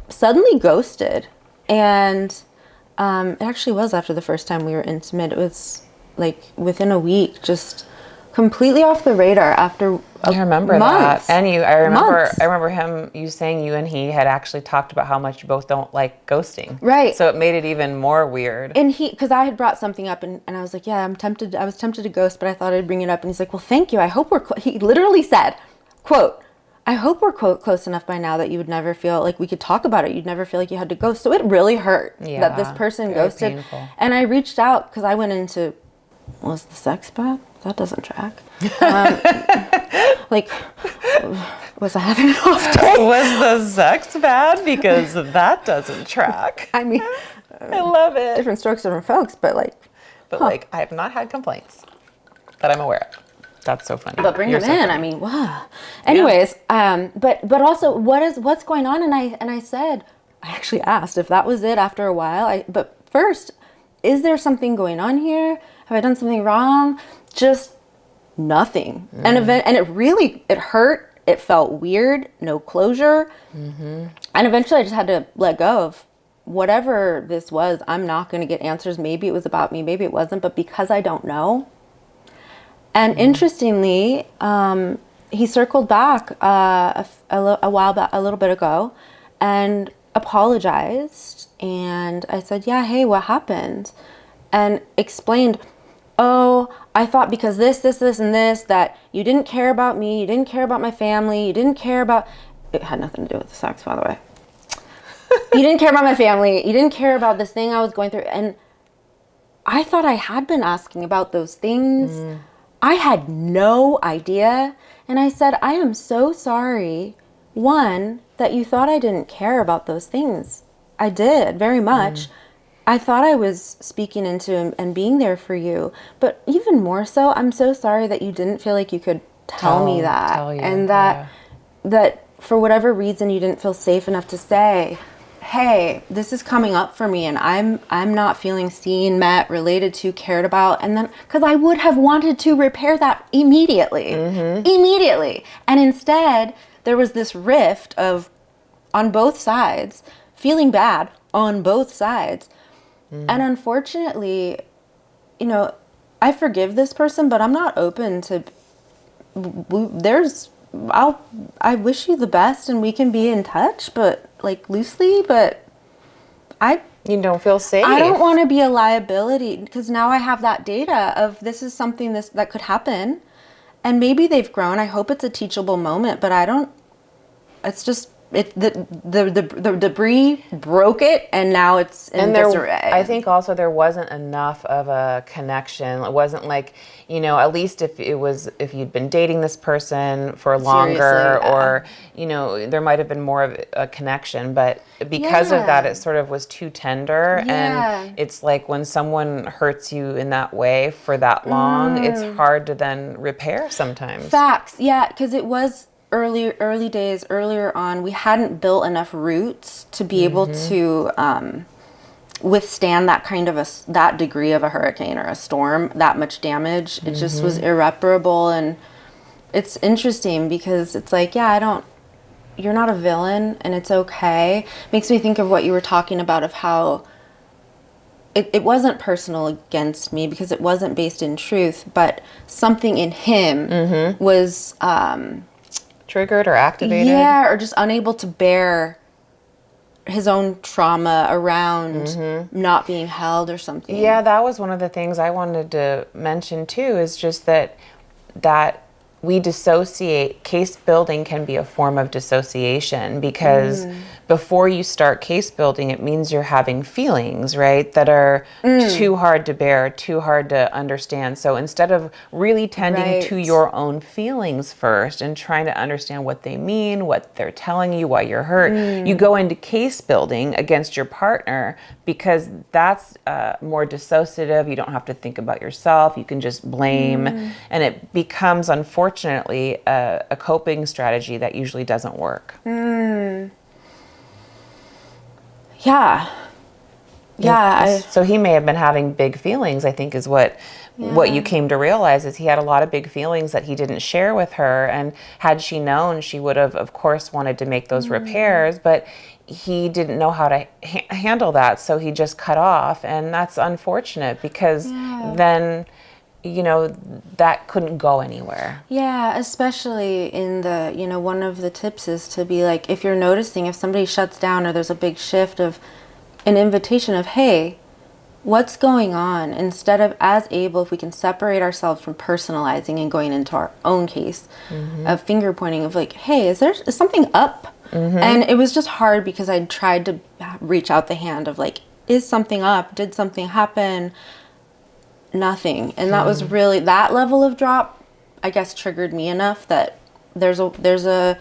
S1: suddenly ghosted. And it actually was after the first time we were intimate. It was like within a week, just completely off the radar after
S2: I remember
S1: months.
S2: That. And I remember you saying you and he had actually talked about how much you both don't like ghosting.
S1: Right.
S2: So it made it even more weird.
S1: And because I had brought something up and I was like, yeah, I was tempted to ghost, but I thought I'd bring it up. And he's like, well, thank you. I hope he literally said, quote, I hope we're close enough by now that you would never feel like we could talk about it. You'd never feel like you had to ghost. So it really hurt that this person
S2: very
S1: ghosted.
S2: painful.
S1: And I reached out because I went into, was the sex bad? That doesn't track. Like, was I having an off day?
S2: Was the sex bad? Because that doesn't track.
S1: I mean,
S2: I love it.
S1: different strokes, different folks, but like.
S2: Like, I have not had complaints that I'm aware of. That's so funny.
S1: But bring them in. I mean, wow. Anyways, but also, what's going on? And I said, I actually asked if that was it after a while. But first, is there something going on here? Have I done something wrong? Just nothing. And it hurt. It felt weird. No closure. And eventually, I just had to let go of whatever this was. I'm not going to get answers. Maybe it was about me. Maybe it wasn't. But because I don't know. And interestingly, he circled back a while back, a little bit ago, and apologized. And I said, "Yeah, hey, what happened?" And explained, "Oh, I thought because this, and this, that you didn't care about me, you didn't care about my family, you didn't care about." It had nothing to do with the sex, by the way. You didn't care about my family. You didn't care about this thing I was going through. And I thought I had been asking about those things. I had no idea. And I said, I am so sorry, one, that you thought I didn't care about those things. I did, very much. I thought I was speaking into and being there for you. But even more so, I'm so sorry that you didn't feel like you could tell me that. And that for whatever reason you didn't feel safe enough to say, hey, this is coming up for me and I'm not feeling seen, met, related to, cared about. And then, because I would have wanted to repair that immediately. And instead, there was this rift of, on both sides, feeling bad on both sides. And unfortunately, I forgive this person, but I'm not open to, I wish you the best and we can be in touch, but like loosely, but
S2: you don't feel safe.
S1: I don't want to be a liability because now I have that data of this is something that could happen and maybe they've grown. I hope it's a teachable moment, but it's just, the debris broke it and now it's in disarray.
S2: I think also there wasn't enough of a connection. It wasn't like, at least if you'd been dating this person for longer or, there might have been more of a connection, but because of that, it sort of was too tender. And it's like when someone hurts you in that way for that long, it's hard to then repair sometimes.
S1: Facts. Yeah. Because it was early days, earlier on, we hadn't built enough roots to be able to withstand that kind of that degree of a hurricane or a storm, that much damage. It just was irreparable. And it's interesting because it's like, you're not a villain and it's okay. Makes me think of what you were talking about of how it wasn't personal against me because it wasn't based in truth, but something in him was
S2: triggered or activated?
S1: Yeah, or just unable to bear his own trauma around not being held or something.
S2: Yeah, that was one of the things I wanted to mention too, is just that we dissociate. Case building can be a form of dissociation because before you start case building, it means you're having feelings, right, that are too hard to bear, too hard to understand. So instead of really tending to your own feelings first and trying to understand what they mean, what they're telling you, why you're hurt, you go into case building against your partner because that's more dissociative. You don't have to think about yourself. You can just blame. And it becomes, unfortunately, a coping strategy that usually doesn't work. So he may have been having big feelings, I think is what you came to realize, is he had a lot of big feelings that he didn't share with her. And had she known, she would have, of course, wanted to make those repairs, but he didn't know how to handle that. So he just cut off. And that's unfortunate because then, that couldn't go anywhere. Yeah,
S1: especially in the, one of the tips is to be like, if you're noticing, if somebody shuts down or there's a big shift, of an invitation of, hey, what's going on, instead of, as able, if we can separate ourselves from personalizing and going into our own case of finger pointing of like, hey, is something up? And it was just hard because I tried to reach out the hand of like, is something up? Did something happen? Nothing. And that was really, that level of drop, I guess, triggered me enough that there's a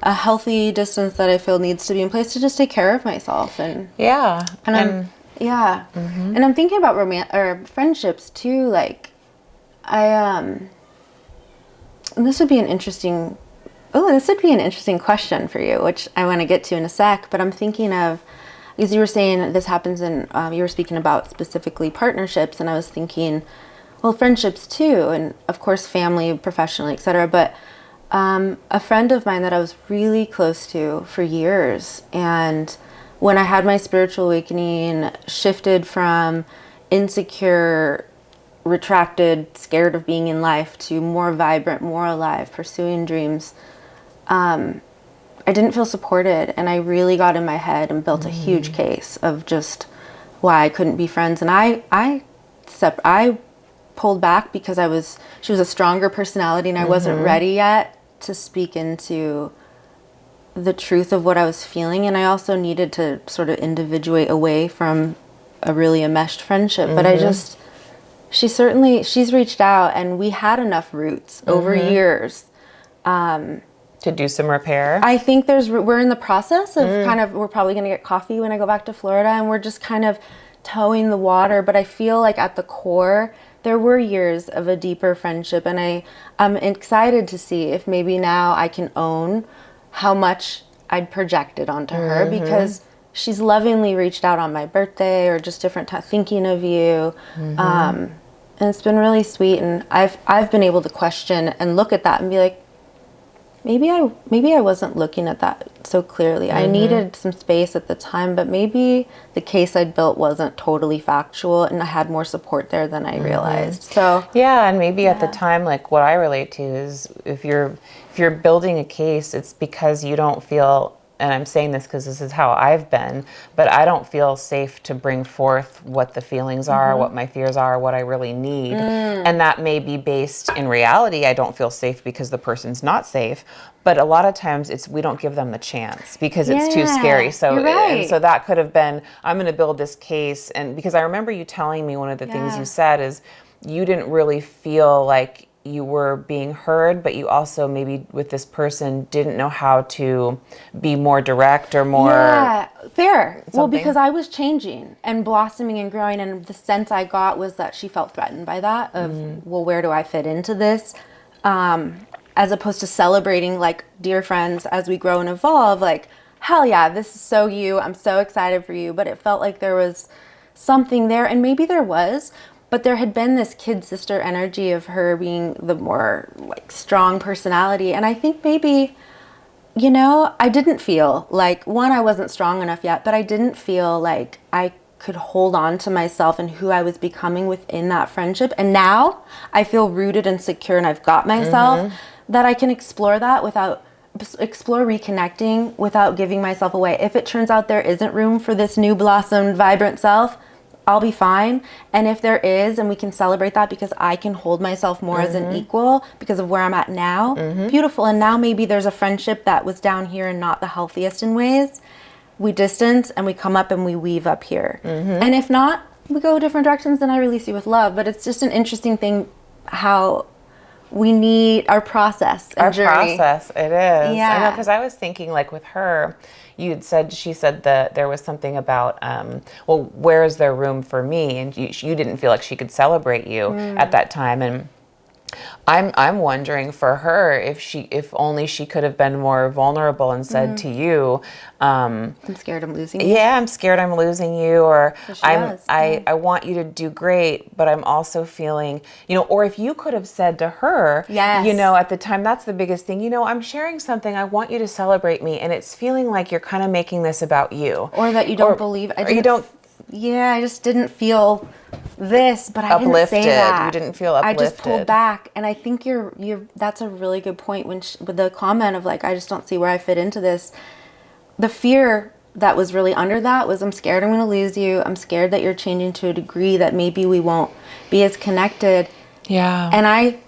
S1: healthy distance that I feel needs to be in place to just take care of myself. And and I'm thinking about friendships too. Like, and this would be an interesting question for you, which I want to get to in a sec. But I'm thinking of, because you were saying this happens in, you were speaking about specifically partnerships, and I was thinking, well, friendships too, and of course family, professionally, etc. But a friend of mine that I was really close to for years, and when I had my spiritual awakening, shifted from insecure, retracted, scared of being in life, to more vibrant, more alive, pursuing dreams, I didn't feel supported, and I really got in my head and built a huge case of just why I couldn't be friends. And I pulled back because she was a stronger personality, and I wasn't ready yet to speak into the truth of what I was feeling. And I also needed to sort of individuate away from a really enmeshed friendship. But she's reached out, and we had enough roots over years
S2: to do some repair.
S1: I think we're in the process of we're probably going to get coffee when I go back to Florida, and we're just kind of towing the water. But I feel like at the core, there were years of a deeper friendship, and I'm excited to see if maybe now I can own how much I'd projected onto her, because she's lovingly reached out on my birthday or just different times, thinking of you. And it's been really sweet, and I've been able to question and look at that and be like, maybe I wasn't looking at that so clearly. I needed some space at the time, but maybe the case I'd built wasn't totally factual, and I had more support there than I realized. So
S2: and maybe at the time, like what I relate to is if you're building a case, it's because you don't feel, and I'm saying this because this is how I've been, but I don't feel safe to bring forth what the feelings are, what my fears are, what I really need. And that may be based in reality. I don't feel safe because the person's not safe. But a lot of times we don't give them the chance because it's too scary. So, and so that could have been, I'm going to build this case. And because I remember you telling me one of the things you said is you didn't really feel like you were being heard, but you also maybe with this person didn't know how to be more direct or more...
S1: Yeah, fair. Well, because I was changing and blossoming and growing, and the sense I got was that she felt threatened by that, of, well, where do I fit into this? As opposed to celebrating, like, dear friends, as we grow and evolve, like, hell yeah, this is so you, I'm so excited for you. But it felt like there was something there, and maybe there was, but there had been this kid sister energy of her being the more like strong personality. And I think maybe, I didn't feel like, one, I wasn't strong enough yet, but I didn't feel like I could hold on to myself and who I was becoming within that friendship. And now I feel rooted and secure, and I've got myself that I can explore reconnecting without giving myself away. If it turns out there isn't room for this new blossomed, vibrant self, I'll be fine. And if there is, and we can celebrate that because I can hold myself more as an equal because of where I'm at now, beautiful. And now maybe there's a friendship that was down here and not the healthiest in ways. We distance and we come up and we weave up here. And if not, we go different directions, then I release you with love. But it's just an interesting thing how we need our process and journey.
S2: Process, it is. Yeah. I know, because I was thinking, like, with her, she said that there was something about, well, where is there room for me? And you didn't feel like she could celebrate you at that time. And I'm wondering for her if only she could have been more vulnerable and said to you,
S1: I'm scared I'm losing you.
S2: Yeah, I'm scared I'm losing you, or I want you to do great, but I'm also feeling, or if you could have said to her, at the time, that's the biggest thing, I'm sharing something, I want you to celebrate me, and it's feeling like you're kind of making this about you.
S1: Or that you don't believe, I just didn't feel this, but I didn't say that.
S2: You didn't feel uplifted.
S1: I just pulled back, and I think that's a really good point with the comment of like, I just don't see where I fit into this. The fear that was really under that was, I'm scared I'm going to lose you. I'm scared that you're changing to a degree that maybe we won't be as connected.
S2: Yeah.
S1: And I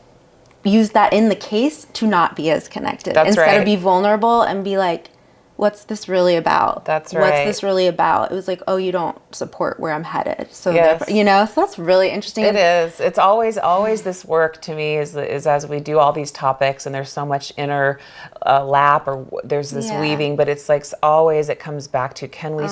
S1: used that in the case to not be as connected.
S2: That's
S1: Instead
S2: right.
S1: of be vulnerable and be like, what's this really about?
S2: That's
S1: What's
S2: right.
S1: this really about? It was like, oh, you don't support where I'm headed. So,
S2: Yes.
S1: therefore, you know, so that's really interesting.
S2: It is. It's always this work to me is as we do all these topics, and there's so much inner lap, or there's this
S1: Yeah.
S2: weaving, but it's like always it comes back to, can we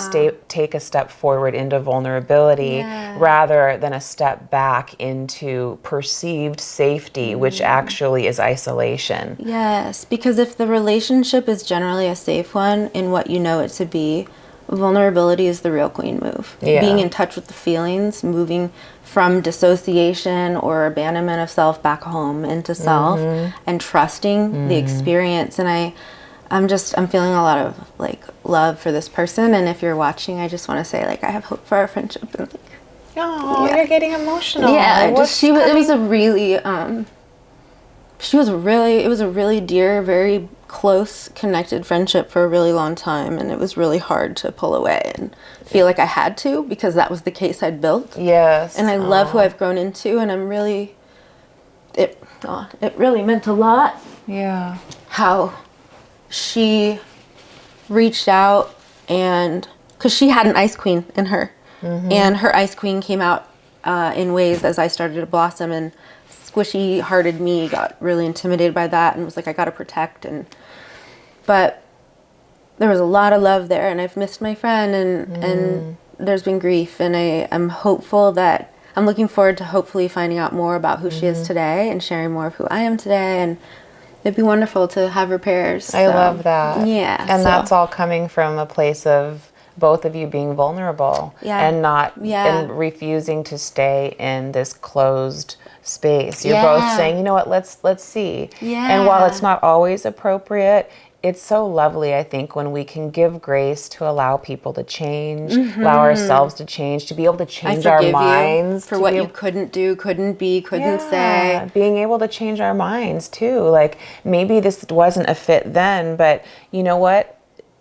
S2: take a step forward into vulnerability
S1: Yeah.
S2: rather than a step back into perceived safety, which actually is isolation.
S1: Yes, because if the relationship is generally a safe one in what you know it to be, vulnerability is the real queen move.
S2: Yeah.
S1: Being in touch with the feelings, moving from dissociation or abandonment of self back home into self, and trusting the experience. And I'm feeling a lot of like love for this person. And if you're watching, I just want to say, like, I have hope for our friendship. And, like,
S2: Oh,
S1: Yeah.
S2: you're getting emotional.
S1: yeah,
S2: It was
S1: it was a really dear, very close, connected friendship for a really long time, and it was really hard to pull away and feel like I had to, because that was the case I'd built.
S2: Yes.
S1: And I love who I've grown into, and I'm really, it really meant a lot
S2: Yeah.
S1: how she reached out, and because she had an ice queen in her, and her ice queen came out in ways as I started to blossom, and squishy hearted me got really intimidated by that and was like, I gotta protect. But there was a lot of love there, and I've missed my friend, and there's been grief, and I'm hopeful that I'm looking forward to hopefully finding out more about who she is today and sharing more of who I am today, and it'd be wonderful to have repairs.
S2: I love that.
S1: Yeah.
S2: And
S1: so-
S2: that's all coming from a place of both of you being vulnerable,
S1: Yeah.
S2: and not
S1: Yeah.
S2: and refusing to stay in this closed space. You're
S1: Yeah.
S2: both saying, you know what, let's see.
S1: Yeah.
S2: And while it's not always appropriate, it's so lovely, I think, when we can give grace to allow people to change, allow ourselves to change, to be able to
S1: I
S2: change our
S1: forgive
S2: minds
S1: you for
S2: to
S1: what
S2: be
S1: you
S2: able-
S1: couldn't do, couldn't be, couldn't
S2: Yeah,
S1: say.
S2: being able to change our minds too. Like, maybe this wasn't a fit then, but you know what?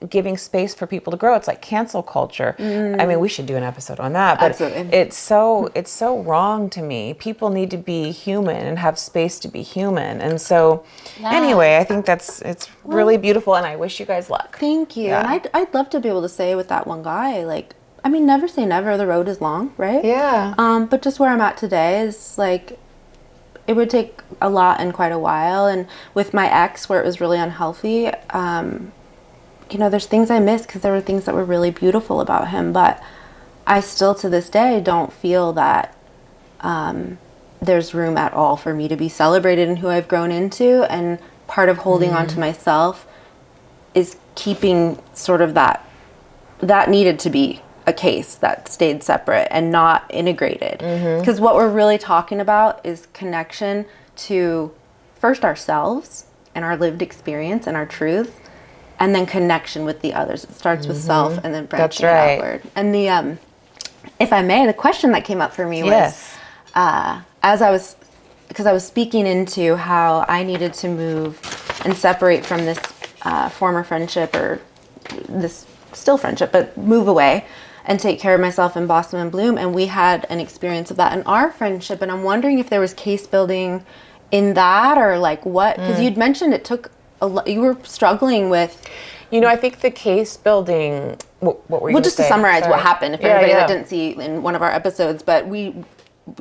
S2: Giving space for people to grow. It's like cancel culture. I mean, we should do an episode on that, but
S1: Absolutely.
S2: it's so wrong to me. People need to be human and have space to be human. And so anyway, I think it's really beautiful, and I wish you guys luck.
S1: Thank you.
S2: Yeah.
S1: And I'd love to be able to say with that one guy, like, I mean, never say never, the road is long, right?
S2: Yeah.
S1: But just where I'm at today is like, it would take a lot and quite a while. And with my ex, where it was really unhealthy, you know, there's things I miss because there were things that were really beautiful about him. But I still to this day don't feel that there's room at all for me to be celebrated in who I've grown into. And part of holding on to myself is keeping sort of that needed to be a case that stayed separate and not integrated. Because what we're really talking about is connection to first ourselves and our lived experience and our truth, and then connection with the others. It starts with self and then branching
S2: right.
S1: outward. And the, if I may, the question that came up for me was,
S2: Yes.
S1: because I was speaking into how I needed to move and separate from this former friendship, or this still friendship, but move away and take care of myself and blossom and bloom. And we had an experience of that in our friendship. And I'm wondering if there was case building in that, or like what, because you'd mentioned it took a lot, you were struggling with.
S2: You know, I think the case building, what were you
S1: Well, just to
S2: say?
S1: summarize
S2: Sorry.
S1: what happened, if
S2: Yeah,
S1: anybody
S2: yeah.
S1: that didn't see in one of our episodes, but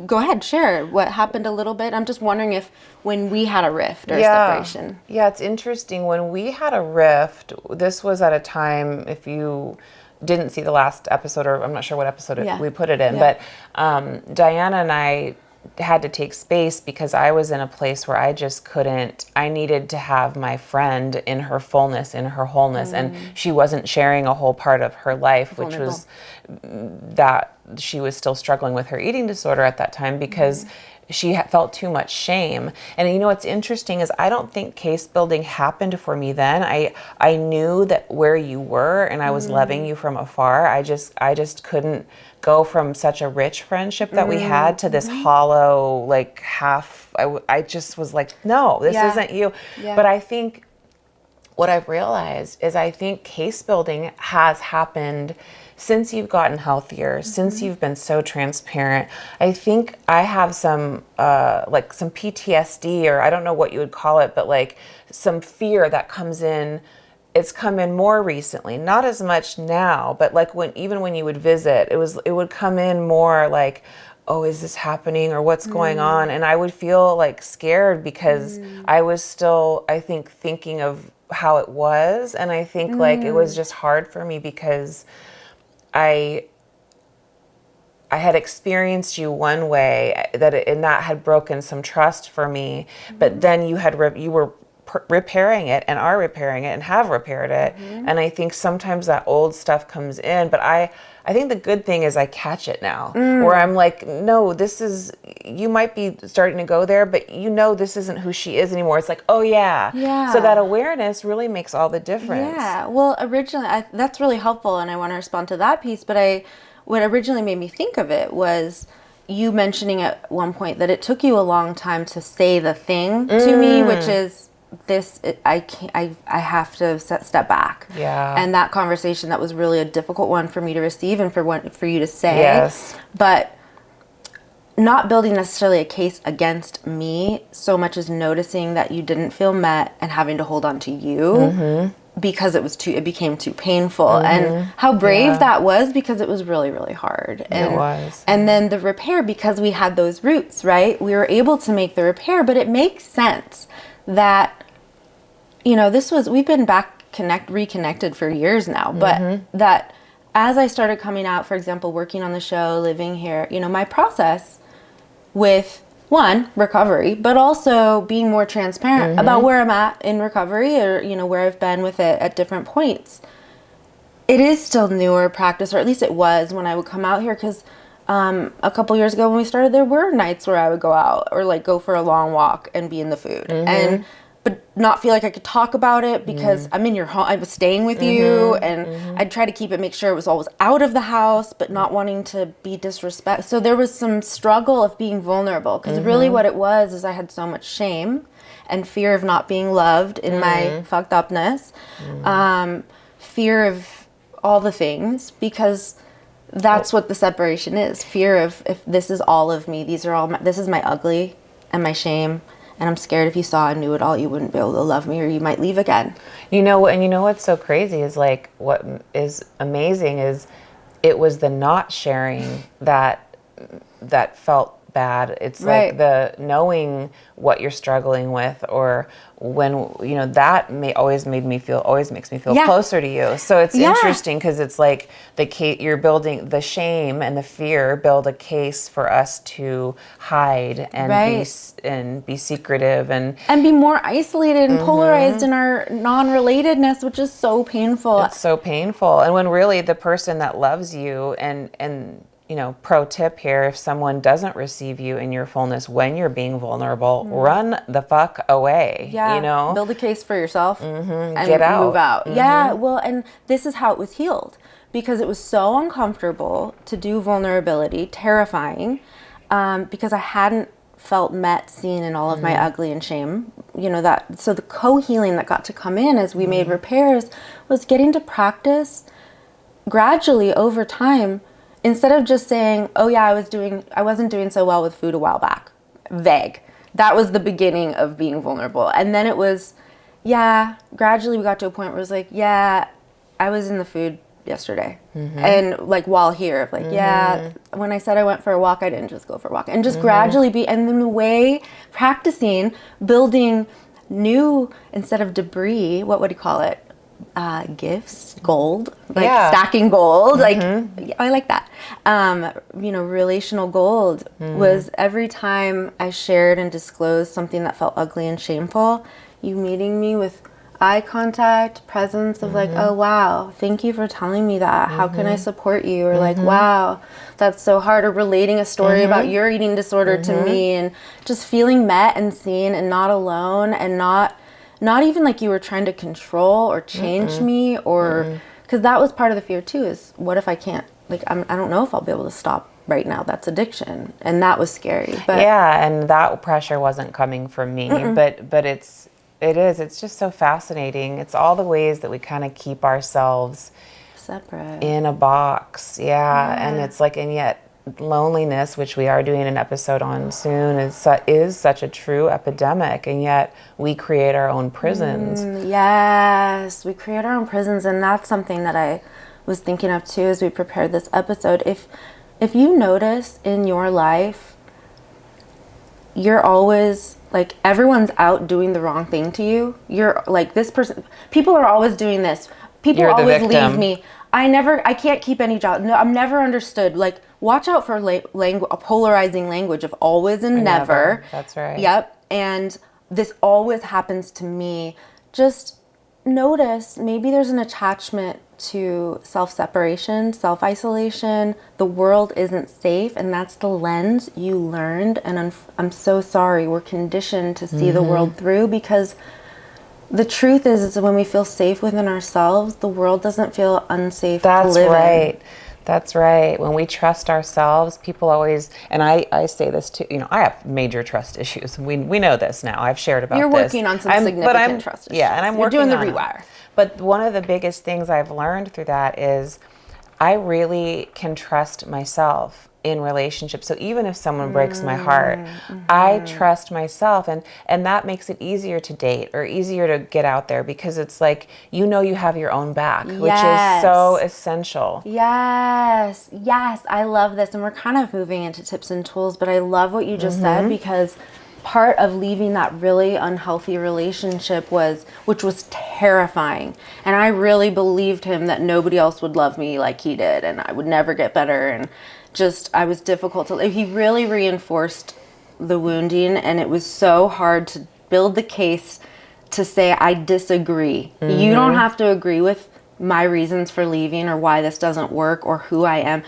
S1: go ahead, share what happened a little bit. I'm just wondering if when we had a rift or a separation.
S2: Yeah, it's interesting. When we had a rift, this was at a time, if you didn't see the last episode, or I'm not sure what episode we put it in, but Diana and I had to take space because I was in a place where I just couldn't, I needed to have my friend in her fullness, in her wholeness, and she wasn't sharing a whole part of her life, which was that she was still struggling with her eating disorder at that time because she felt too much shame. And you know what's interesting is I don't think case building happened for me then. I knew that where you were, and I was loving you from afar. I just couldn't go from such a rich friendship that we had to this hollow, like half. I just was like, no, this isn't you.
S1: Yeah.
S2: But I think what I've realized is I think case building has happened since you've gotten healthier, since you've been so transparent. I think I have some like some PTSD, or I don't know what you would call it, but like some fear that comes in. It's come in more recently, not as much now, but like even when you would visit, it would come in more like, oh, is this happening, or what's going on? And I would feel like scared because I was still, I think, thinking of how it was. And I think like it was just hard for me because I had experienced you one way and that had broken some trust for me. But then you were repairing it and are repairing it and have repaired it. And I think sometimes that old stuff comes in, but I think the good thing is I catch it now, where I'm like, no, you might be starting to go there, but this isn't who she is anymore. It's like, oh yeah. So that awareness really makes all the difference.
S1: Yeah. Well, originally, that's really helpful, and I want to respond to that piece, but what originally made me think of it was you mentioning at one point that it took you a long time to say the thing to me, which is, I have to step back.
S2: Yeah.
S1: And that conversation, that was really a difficult one for me to receive and for you to say.
S2: Yes.
S1: But not building necessarily a case against me so much as noticing that you didn't feel met and having to hold on to you because it became too painful. And how brave that was, because it was really, really hard. And,
S2: it was.
S1: And then the repair, because we had those roots, right? We were able to make the repair, but it makes sense that, we've been reconnected for years now, but that as I started coming out, for example, working on the show, living here, my process with, one, recovery, but also being more transparent about where I'm at in recovery, or, where I've been with it at different points. It is still newer practice, or at least it was when I would come out here, because a couple years ago when we started, there were nights where I would go out or like go for a long walk and be in the food but not feel like I could talk about it because I'm in your home. I was staying with you, and I'd try to make sure it was always out of the house, but not wanting to be disrespectful. So there was some struggle of being vulnerable, because really what it was is I had so much shame and fear of not being loved in my fucked upness, fear of all the things, because that's what the separation is. Fear of, if this is all of me, this is my ugly and my shame, and I'm scared if you saw and knew it all, you wouldn't be able to love me, or you might leave again.
S2: And what's so crazy is, like, what is amazing is it was the not sharing that felt bad. It's like the knowing what you're struggling with, or when, that always makes me feel closer to you. So it's interesting, because it's like you're building the shame and the fear, build a case for us to hide and be secretive and
S1: be more isolated and polarized in our non-relatedness, which is so painful.
S2: It's so painful. And when really the person that loves you and pro tip here, if someone doesn't receive you in your fullness when you're being vulnerable, run the fuck away.
S1: Yeah. Build a case for yourself and
S2: get out.
S1: Move out. Yeah. Well, and this is how it was healed, because it was so uncomfortable to do vulnerability, terrifying, because I hadn't felt met, seen in all of my ugly and shame. So the co-healing that got to come in as we made repairs was getting to practice gradually over time. Instead of just saying, oh yeah, I wasn't doing so well with food a while back. Vague. That was the beginning of being vulnerable. And then it was, gradually we got to a point where it was like, I was in the food yesterday. And like while here, like, when I said I went for a walk, I didn't just go for a walk. And just gradually and then the way, practicing, building new, instead of debris, what would you call it? Gifts, gold, stacking gold, I like that. Relational gold was every time I shared and disclosed something that felt ugly and shameful, you meeting me with eye contact, presence of like, oh wow, thank you for telling me that. How can I support you? Or like, wow, that's so hard. Or relating a story about your eating disorder to me, and just feeling met and seen and not alone, and not even like you were trying to control or change me, or because that was part of the fear too, is what if I can't, like, I don't know if I'll be able to stop right now. That's addiction. And that was scary. But
S2: and that pressure wasn't coming from me, but It is. It's just so fascinating. It's all the ways that we kind of keep ourselves
S1: separate
S2: in a box. Yeah. And it's like, and yet loneliness, which we are doing an episode on soon, is such a true epidemic. And yet we create our own prisons.
S1: Yes, we create our own prisons. And that's something that I was thinking of too as we prepared this episode. If you notice in your life, you're always like, everyone's out doing the wrong thing to you. You're like, this person, people are always doing this. People
S2: You're the
S1: always
S2: victim.
S1: leave me. I can't keep any job. No, I'm never understood. Like, watch out for a polarizing language of always and never.
S2: That's right.
S1: Yep. And this always happens to me. Just notice maybe there's an attachment to self-separation, self-isolation. The world isn't safe, and that's the lens you learned. And I'm so sorry. We're conditioned to see the world through, because the truth is when we feel safe within ourselves, the world doesn't feel unsafe to live in.
S2: That's right. When we trust ourselves, people always, and I say this too, I have major trust issues. We know this now. I've shared about
S1: You're
S2: this.
S1: working on some significant trust issues.
S2: Yeah, and I'm
S1: You're
S2: working
S1: doing the
S2: on
S1: rewire.
S2: it. But one of the biggest things I've learned through that is I really can trust myself in relationships. So even if someone breaks my heart, I trust myself, and that makes it easier to date or easier to get out there, because it's like, you have your own back, which is so essential.
S1: Yes, I love this. And we're kind of moving into tips and tools, but I love what you just said, because part of leaving that really unhealthy relationship which was terrifying. And I really believed him that nobody else would love me like he did, and I would never get better. And I was difficult to live. He really reinforced the wounding, and it was so hard to build the case to say, I disagree. You don't have to agree with my reasons for leaving or why this doesn't work or who I am.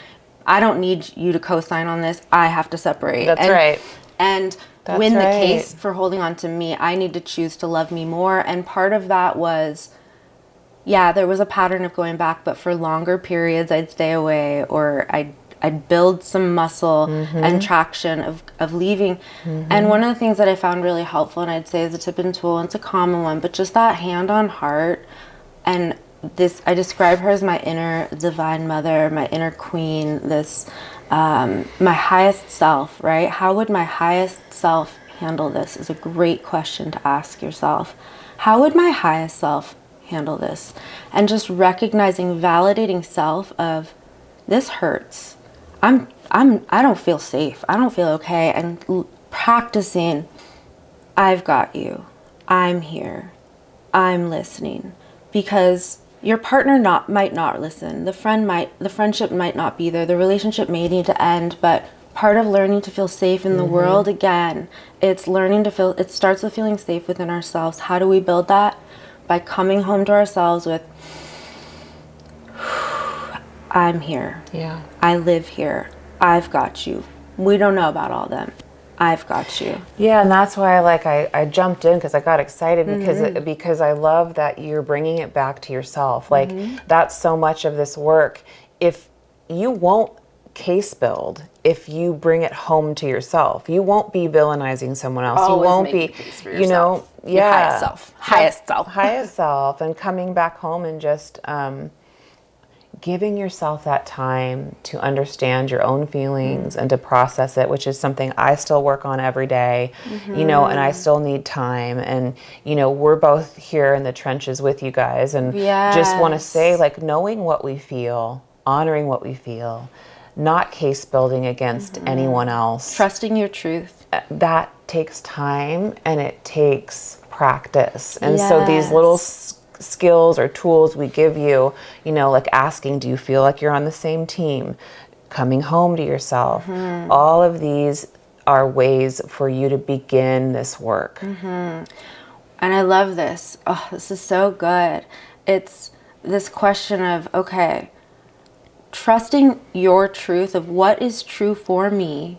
S1: I don't need you to co-sign on this. I have to separate.
S2: That's right.
S1: And win the case for holding on to me. I need to choose to love me more. And part of that was, there was a pattern of going back, but for longer periods I'd stay away, or I'd build some muscle and traction of leaving. And one of the things that I found really helpful, and I'd say is a tip and tool, and it's a common one, but just that hand on heart. And this, I describe her as my inner divine mother, my inner queen, this, my highest self, right? How would my highest self handle this is a great question to ask yourself. How would my highest self handle this? And just recognizing, validating self of, this hurts. I don't feel safe. I don't feel okay. And practicing, I've got you. I'm here. I'm listening. Because your partner might not listen. The friendship might not be there. The relationship may need to end. But part of learning to feel safe in the world, again, it's learning to feel. It starts with feeling safe within ourselves. How do we build that? By coming home to ourselves with, I'm here.
S2: Yeah.
S1: I live here. I've got you. We don't know about all them. I've got you.
S2: Yeah, and that's why I jumped in, because I got excited because I love that you're bringing it back to yourself. Like, that's so much of this work. If you won't case build, if you bring it home to yourself, you won't be villainizing someone else.
S1: Always
S2: you won't
S1: make
S2: be,
S1: a case for yourself.
S2: Your
S1: Highest self.
S2: highest self, and coming back home and just giving yourself that time to understand your own feelings and to process it, which is something I still work on every day, and I still need time. And, we're both here in the trenches with you guys, and just want to say, like, knowing what we feel, honoring what we feel, not case building against anyone else.
S1: Trusting your truth.
S2: That takes time, and it takes practice. And so these little skills or tools we give you, like asking, do you feel like you're on the same team? Coming home to yourself. All of these are ways for you to begin this work.
S1: And I love this. Oh, this is so good. It's this question of, okay, trusting your truth of what is true for me,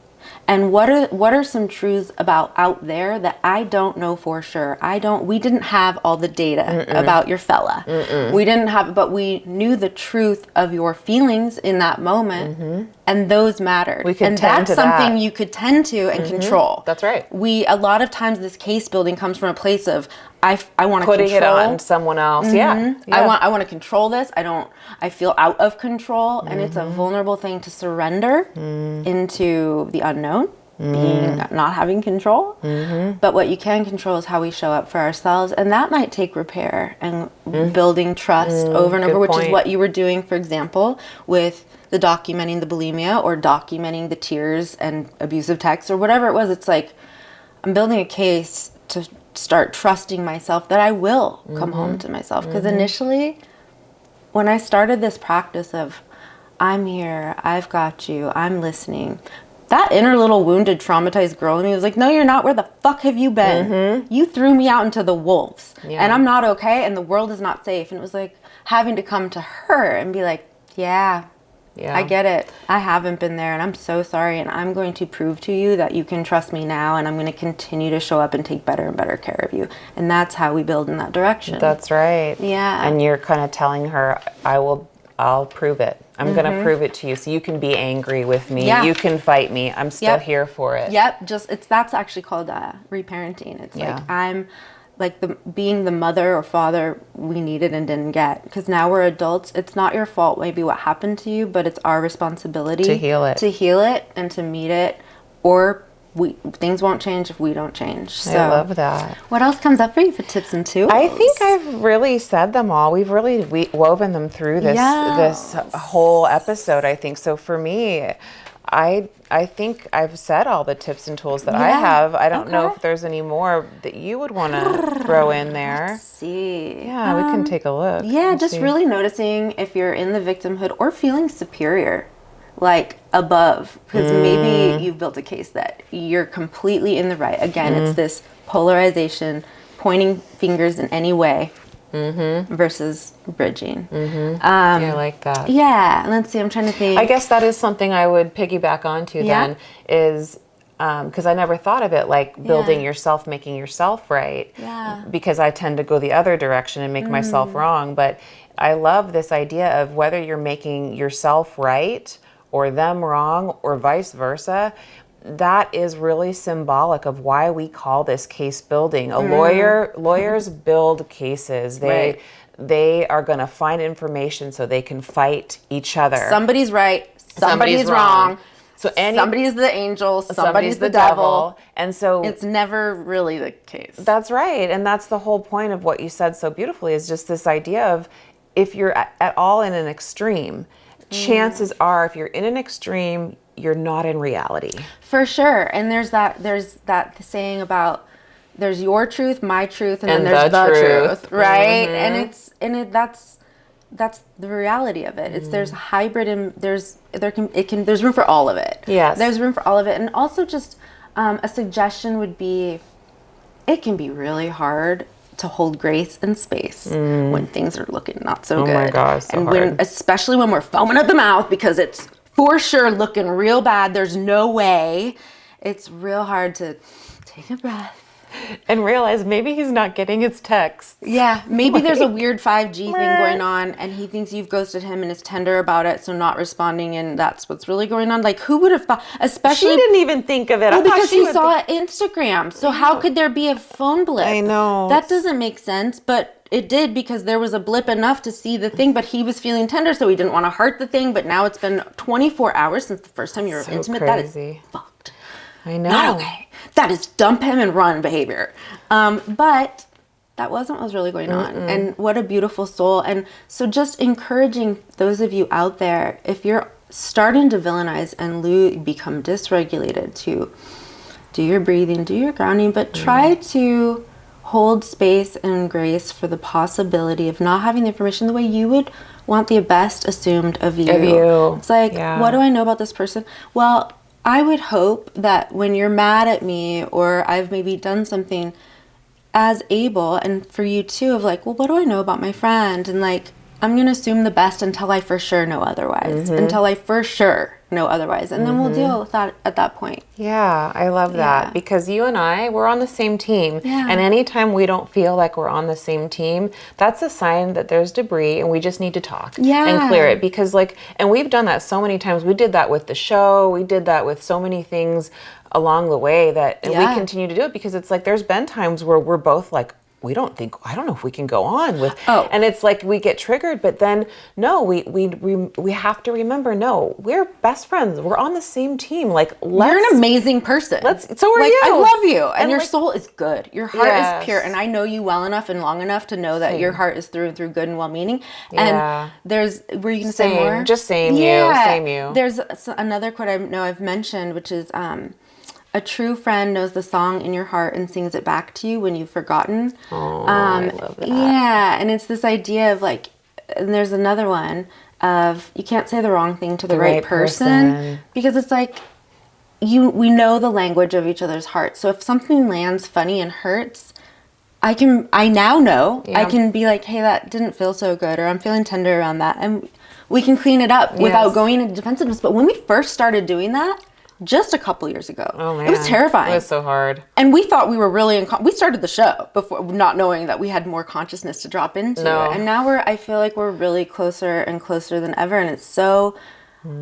S1: And what are some truths about out there that I don't know for sure? We didn't have all the data about your fella. We didn't have, but we knew the truth of your feelings in that moment, and those mattered.
S2: We could
S1: and
S2: tend
S1: that's
S2: to that.
S1: something you could tend to and control.
S2: That's right.
S1: A lot of times this case building comes from a place of I want to
S2: Putting
S1: control.
S2: it on someone else. Yeah.
S1: I want to control this. I feel out of control, and it's a vulnerable thing to surrender into the unknown, being not having control. But what you can control is how we show up for ourselves, and that might take repair and building trust over and over, which is what you were doing, for example, with the documenting the bulimia or documenting the tears and abusive texts or whatever it was. It's like I'm building a case to start trusting myself that I will come home to myself. Because initially, when I started this practice of I'm here, I've got you, I'm listening, that inner little wounded, traumatized girl in me was like, no, you're not. Where the fuck have you been? You threw me out into the wolves, and I'm not okay, and the world is not safe. And it was like having to come to her and be like, yeah, I get it. I haven't been there, and I'm so sorry, and I'm going to prove to you that you can trust me now, and I'm going to continue to show up and take better and better care of you. And that's how we build in that direction.
S2: That's right.
S1: Yeah.
S2: And you're kind of telling her, I'll prove it. I'm going to prove it to you, so you can be angry with me. You can fight me. I'm still here for it.
S1: That's actually called reparenting. It's like I'm like being the mother or father we needed and didn't get, because now we're adults. It's not your fault maybe what happened to you, but it's our responsibility
S2: to heal it
S1: and to meet it, or things won't change if we don't change. So
S2: I love that. What
S1: else comes up for you for tips and tools?
S2: I think I've really said them all. We've really woven them through this whole episode, I think. So for me, I think I've said all the tips and tools that I have. I don't know if there's any more that you would want to throw in there.
S1: Let's see.
S2: Yeah, we can take a look.
S1: Yeah, just really noticing if you're in the victimhood or feeling superior, like above, because maybe you've built a case that you're completely in the right. Again, it's this polarization, pointing fingers in any way. Versus bridging.
S2: I like that.
S1: Yeah, let's see, I'm trying to think.
S2: I guess that is something I would piggyback onto then, is because I never thought of it like building yourself, making yourself right.
S1: Yeah.
S2: Because I tend to go the other direction and make myself wrong. But I love this idea of whether you're making yourself right or them wrong or vice versa. That is really symbolic of why we call this case building. Lawyers build cases. They are going to find information so they can fight each other.
S1: Somebody's right, somebody's wrong.
S2: So
S1: somebody's the angel, somebody's the devil.
S2: And so
S1: it's never really the case.
S2: That's right. And that's the whole point of what you said so beautifully, is just this idea of if you're at all in an extreme, chances are if you're in an extreme, you're not in reality.
S1: For sure. And there's that saying about there's your truth, my truth, and then there's the truth, right? And that's the reality of it. It's there's hybrid, and there's room for all of it.
S2: Yes.
S1: There's room for all of it. And also just a suggestion would be, it can be really hard to hold grace and space when things are looking not so good.
S2: Oh my gosh, so
S1: and
S2: hard.
S1: Especially when we're foaming at the mouth because it's for sure looking real bad. There's no way. It's real hard to take a breath
S2: and realize maybe he's not getting his texts.
S1: Yeah, maybe there's a weird 5G thing going on and he thinks you've ghosted him and is tender about it, so not responding, and that's what's really going on. Like, who would have thought? Especially,
S2: she didn't even think of it.
S1: Well, because he saw Instagram. So how could there be a phone blip?
S2: I know.
S1: That doesn't make sense, but it did, because there was a blip enough to see the thing, but he was feeling tender, so he didn't want to hurt the thing. But now it's been 24 hours since the first time you were intimate.
S2: Crazy.
S1: That is fucked.
S2: I know.
S1: Not okay. That is dump him and run behavior. But that wasn't what was really going on. And what a beautiful soul. And so just encouraging those of you out there, if you're starting to villainize and become dysregulated, to do your breathing, do your grounding, but try to hold space and grace for the possibility of not having the information the way you would want the best assumed of you. It's like, what do I know about this person? Well, I would hope that when you're mad at me or I've maybe done something as able, and for you too, of like, well, what do I know about my friend? And like, I'm going to assume the best until I for sure know otherwise. Until I for sure know otherwise. And then we'll deal with that at that point.
S2: Yeah, I love that.
S1: Yeah.
S2: Because you and I, we're on the same team.
S1: Yeah.
S2: And anytime we don't feel like we're on the same team, that's a sign that there's debris and we just need to talk and clear it. Because and we've done that so many times. We did that with the show. We did that with so many things along the way and we continue to do it because it's like there's been times where we're both like, I don't know if we can go on with, and it's like we get triggered, but then no, we have to remember, no, we're best friends. We're on the same team. Like,
S1: you're an amazing person.
S2: So are you.
S1: I love you. And your soul is good. Your heart is pure. And I know you well enough and long enough to know that your heart is through and through good and well-meaning. And were you going to say more?
S2: Just same you.
S1: There's another quote I know I've mentioned, which is, a true friend knows the song in your heart and sings it back to you when you've forgotten.
S2: Oh, I love that.
S1: Yeah, and it's this idea of like, and there's another one of you can't say the wrong thing to the right person because it's like we know the language of each other's hearts. So if something lands funny and hurts, I now know I can be like, hey, that didn't feel so good, or I'm feeling tender around that, and we can clean it up without going into defensiveness. But when we first started doing that, just a couple years ago.
S2: Oh, man.
S1: It was terrifying.
S2: It was so hard.
S1: And we thought we were really we started the show before not knowing that we had more consciousness to drop into. And now I feel like we're really closer and closer than ever, and it's so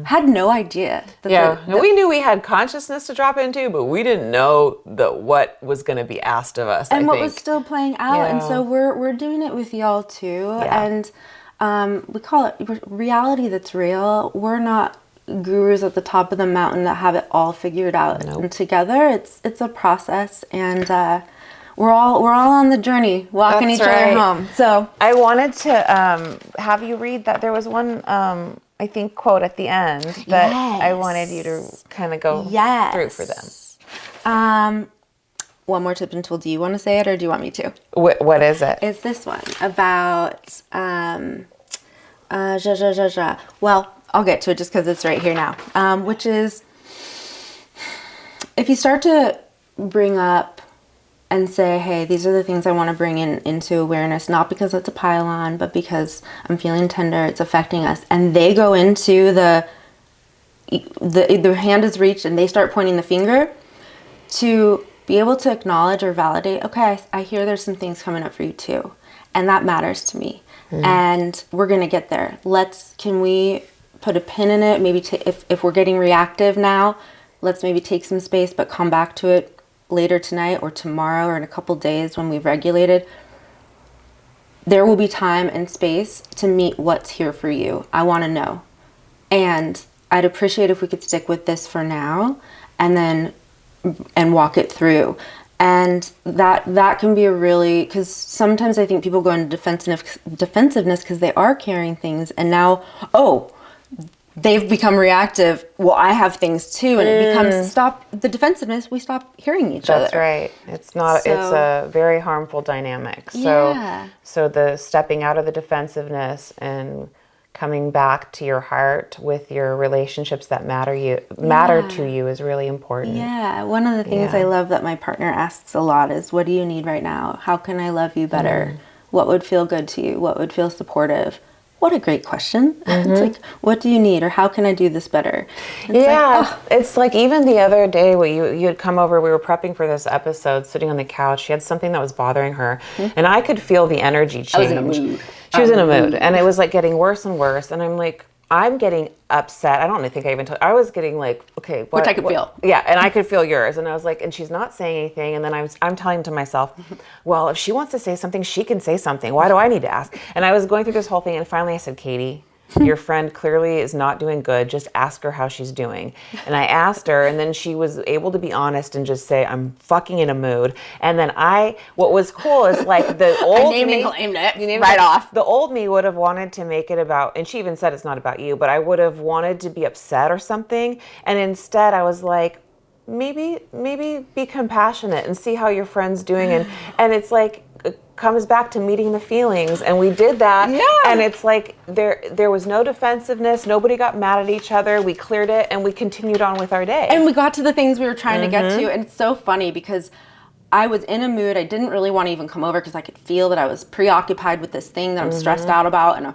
S1: had no idea.
S2: And we knew we had consciousness to drop into, but we didn't know what was going to be asked of us.
S1: And what was still playing out. And so we're doing it with y'all too.
S2: Yeah.
S1: And we call it reality that's real. We're not gurus at the top of the mountain that have it all figured out. And together it's a process, and we're all on the journey walking each other home. So
S2: I wanted to have you read that. There was one I think quote at the end that I wanted you to kind of go through for them.
S1: One more tip and tool. Do you want to say it or do you want me to?
S2: What is it?
S1: It's this one about well, I'll get to it just because it's right here now, which is if you start to bring up and say, hey, these are the things I want to bring into awareness, not because it's a pile-on, but because I'm feeling tender, it's affecting us, and they go into the hand is reached and they start pointing the finger, to be able to acknowledge or validate, okay, I hear there's some things coming up for you too, and that matters to me, and we're going to get there. Can we put a pin in it? Maybe if we're getting reactive now, let's maybe take some space, but come back to it later tonight or tomorrow or in a couple days when we've regulated. There will be time and space to meet what's here for you. I want to know. And I'd appreciate if we could stick with this for now and walk it through. And that can be because sometimes I think people go into defensiveness because they are carrying things, and now, they've become reactive. Well, I have things too, and it becomes the defensiveness. We stop hearing each other.
S2: That's right. It's not. It's a very harmful dynamic. So the stepping out of the defensiveness and coming back to your heart with your relationships that matter to you is really important.
S1: Yeah. One of the things I love that my partner asks a lot is, "What do you need right now? How can I love you better? What would feel good to you? What would feel supportive?" What a great question. It's like, what do you need, or how can I do this better?
S2: It's like even the other day when you had come over, we were prepping for this episode, sitting on the couch. She had something that was bothering her, and I could feel the energy change.
S1: I was in a mood.
S2: She was in a mood, and it was like getting worse and worse, and I'm like, I'm getting upset. I don't think I even told. I was getting like, okay,
S1: which I could feel.
S2: Yeah, and I could feel yours, and I was like, and she's not saying anything, and then I'm telling to myself, well, if she wants to say something, she can say something. Why do I need to ask? And I was going through this whole thing, and finally I said, Katie, your friend clearly is not doing good. Just ask her how she's doing. And I asked her, and then she was able to be honest and just say, I'm fucking in a mood. And then what was cool is like the old
S1: I named
S2: me,
S1: and claimed it right off.
S2: The old me would have wanted to make it about, and she even said it's not about you, but I would have wanted to be upset or something. And instead I was like, maybe be compassionate and see how your friend's doing. And it's like, comes back to meeting the feelings, and we did that. And it's like there was no defensiveness, nobody got mad at each other, we cleared it, and we continued on with our day,
S1: and we got to the things we were trying to get to. And it's so funny because I was in a mood. I didn't really want to even come over because I could feel that I was preoccupied with this thing that I'm stressed out about, and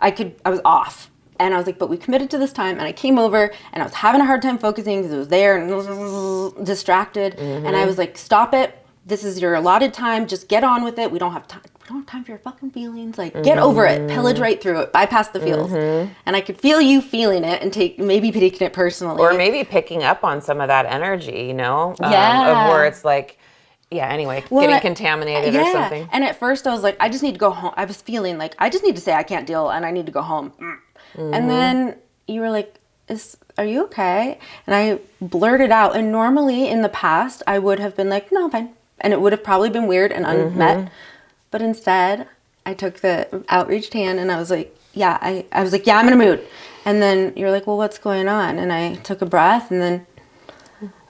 S1: I was off. And I was like, but we committed to this time, and I came over, and I was having a hard time focusing because it was there and distracted. And I was like, stop it. This is your allotted time. Just get on with it. We don't have time. We don't have time for your fucking feelings. Like, get over it. Pillage right through it. Bypass the feels. And I could feel you feeling it and maybe taking it personally.
S2: Or maybe picking up on some of that energy, you know? Of where it's like, anyway, getting contaminated or something.
S1: And at first I was like, I just need to go home. I was feeling like, I just need to say I can't deal and I need to go home. And then you were like, are you okay? And I blurted out. And normally in the past, I would have been like, no, I'm fine. And it would have probably been weird and unmet. But instead, I took the outreached hand and I was like, I was like, I'm in a mood. And then you're like, well, what's going on? And I took a breath and then,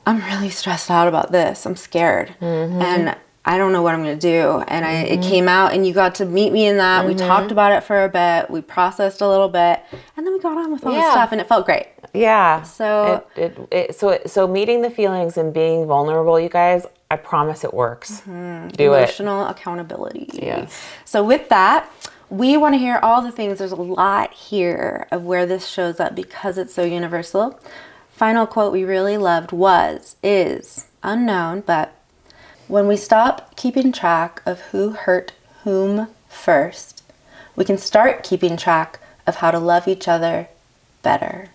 S1: I'm really stressed out about this. I'm scared. And I don't know what I'm going to do. And it came out and you got to meet me in that. We talked about it for a bit. We processed a little bit. And then we got on with all the stuff and it felt great.
S2: Yeah.
S1: So
S2: so meeting the feelings and being vulnerable, you guys, I promise it works. Do
S1: Emotional accountability.
S2: Yes.
S1: So with that, we want to hear all the things. There's a lot here of where this shows up because it's so universal. Final quote we really loved is unknown, but when we stop keeping track of who hurt whom first, we can start keeping track of how to love each other better.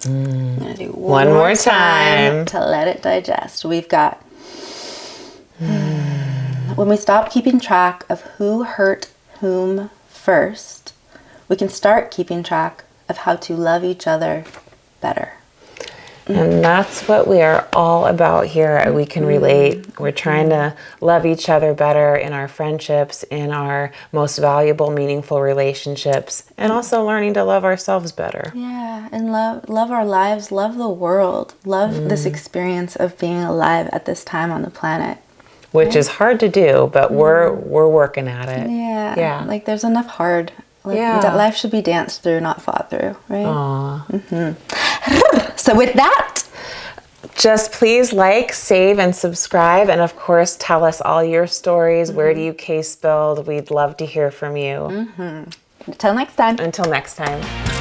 S1: I'm going to do one more time to let it digest. We've got, when we stop keeping track of who hurt whom first, we can start keeping track of how to love each other better.
S2: And that's what we are all about here. We can relate. We're trying to love each other better in our friendships, in our most valuable, meaningful relationships, and also learning to love ourselves better.
S1: Yeah, and love our lives, love the world, love this experience of being alive at this time on the planet.
S2: Which is hard to do, but we're working at it.
S1: Yeah. Like there's enough hard. Life should be danced through, not fought through, right?
S2: Aww.
S1: So with that,
S2: just please like, save, and subscribe. And of course, tell us all your stories. Where do you case build? We'd love to hear from you.
S1: Until next time.
S2: Until next time.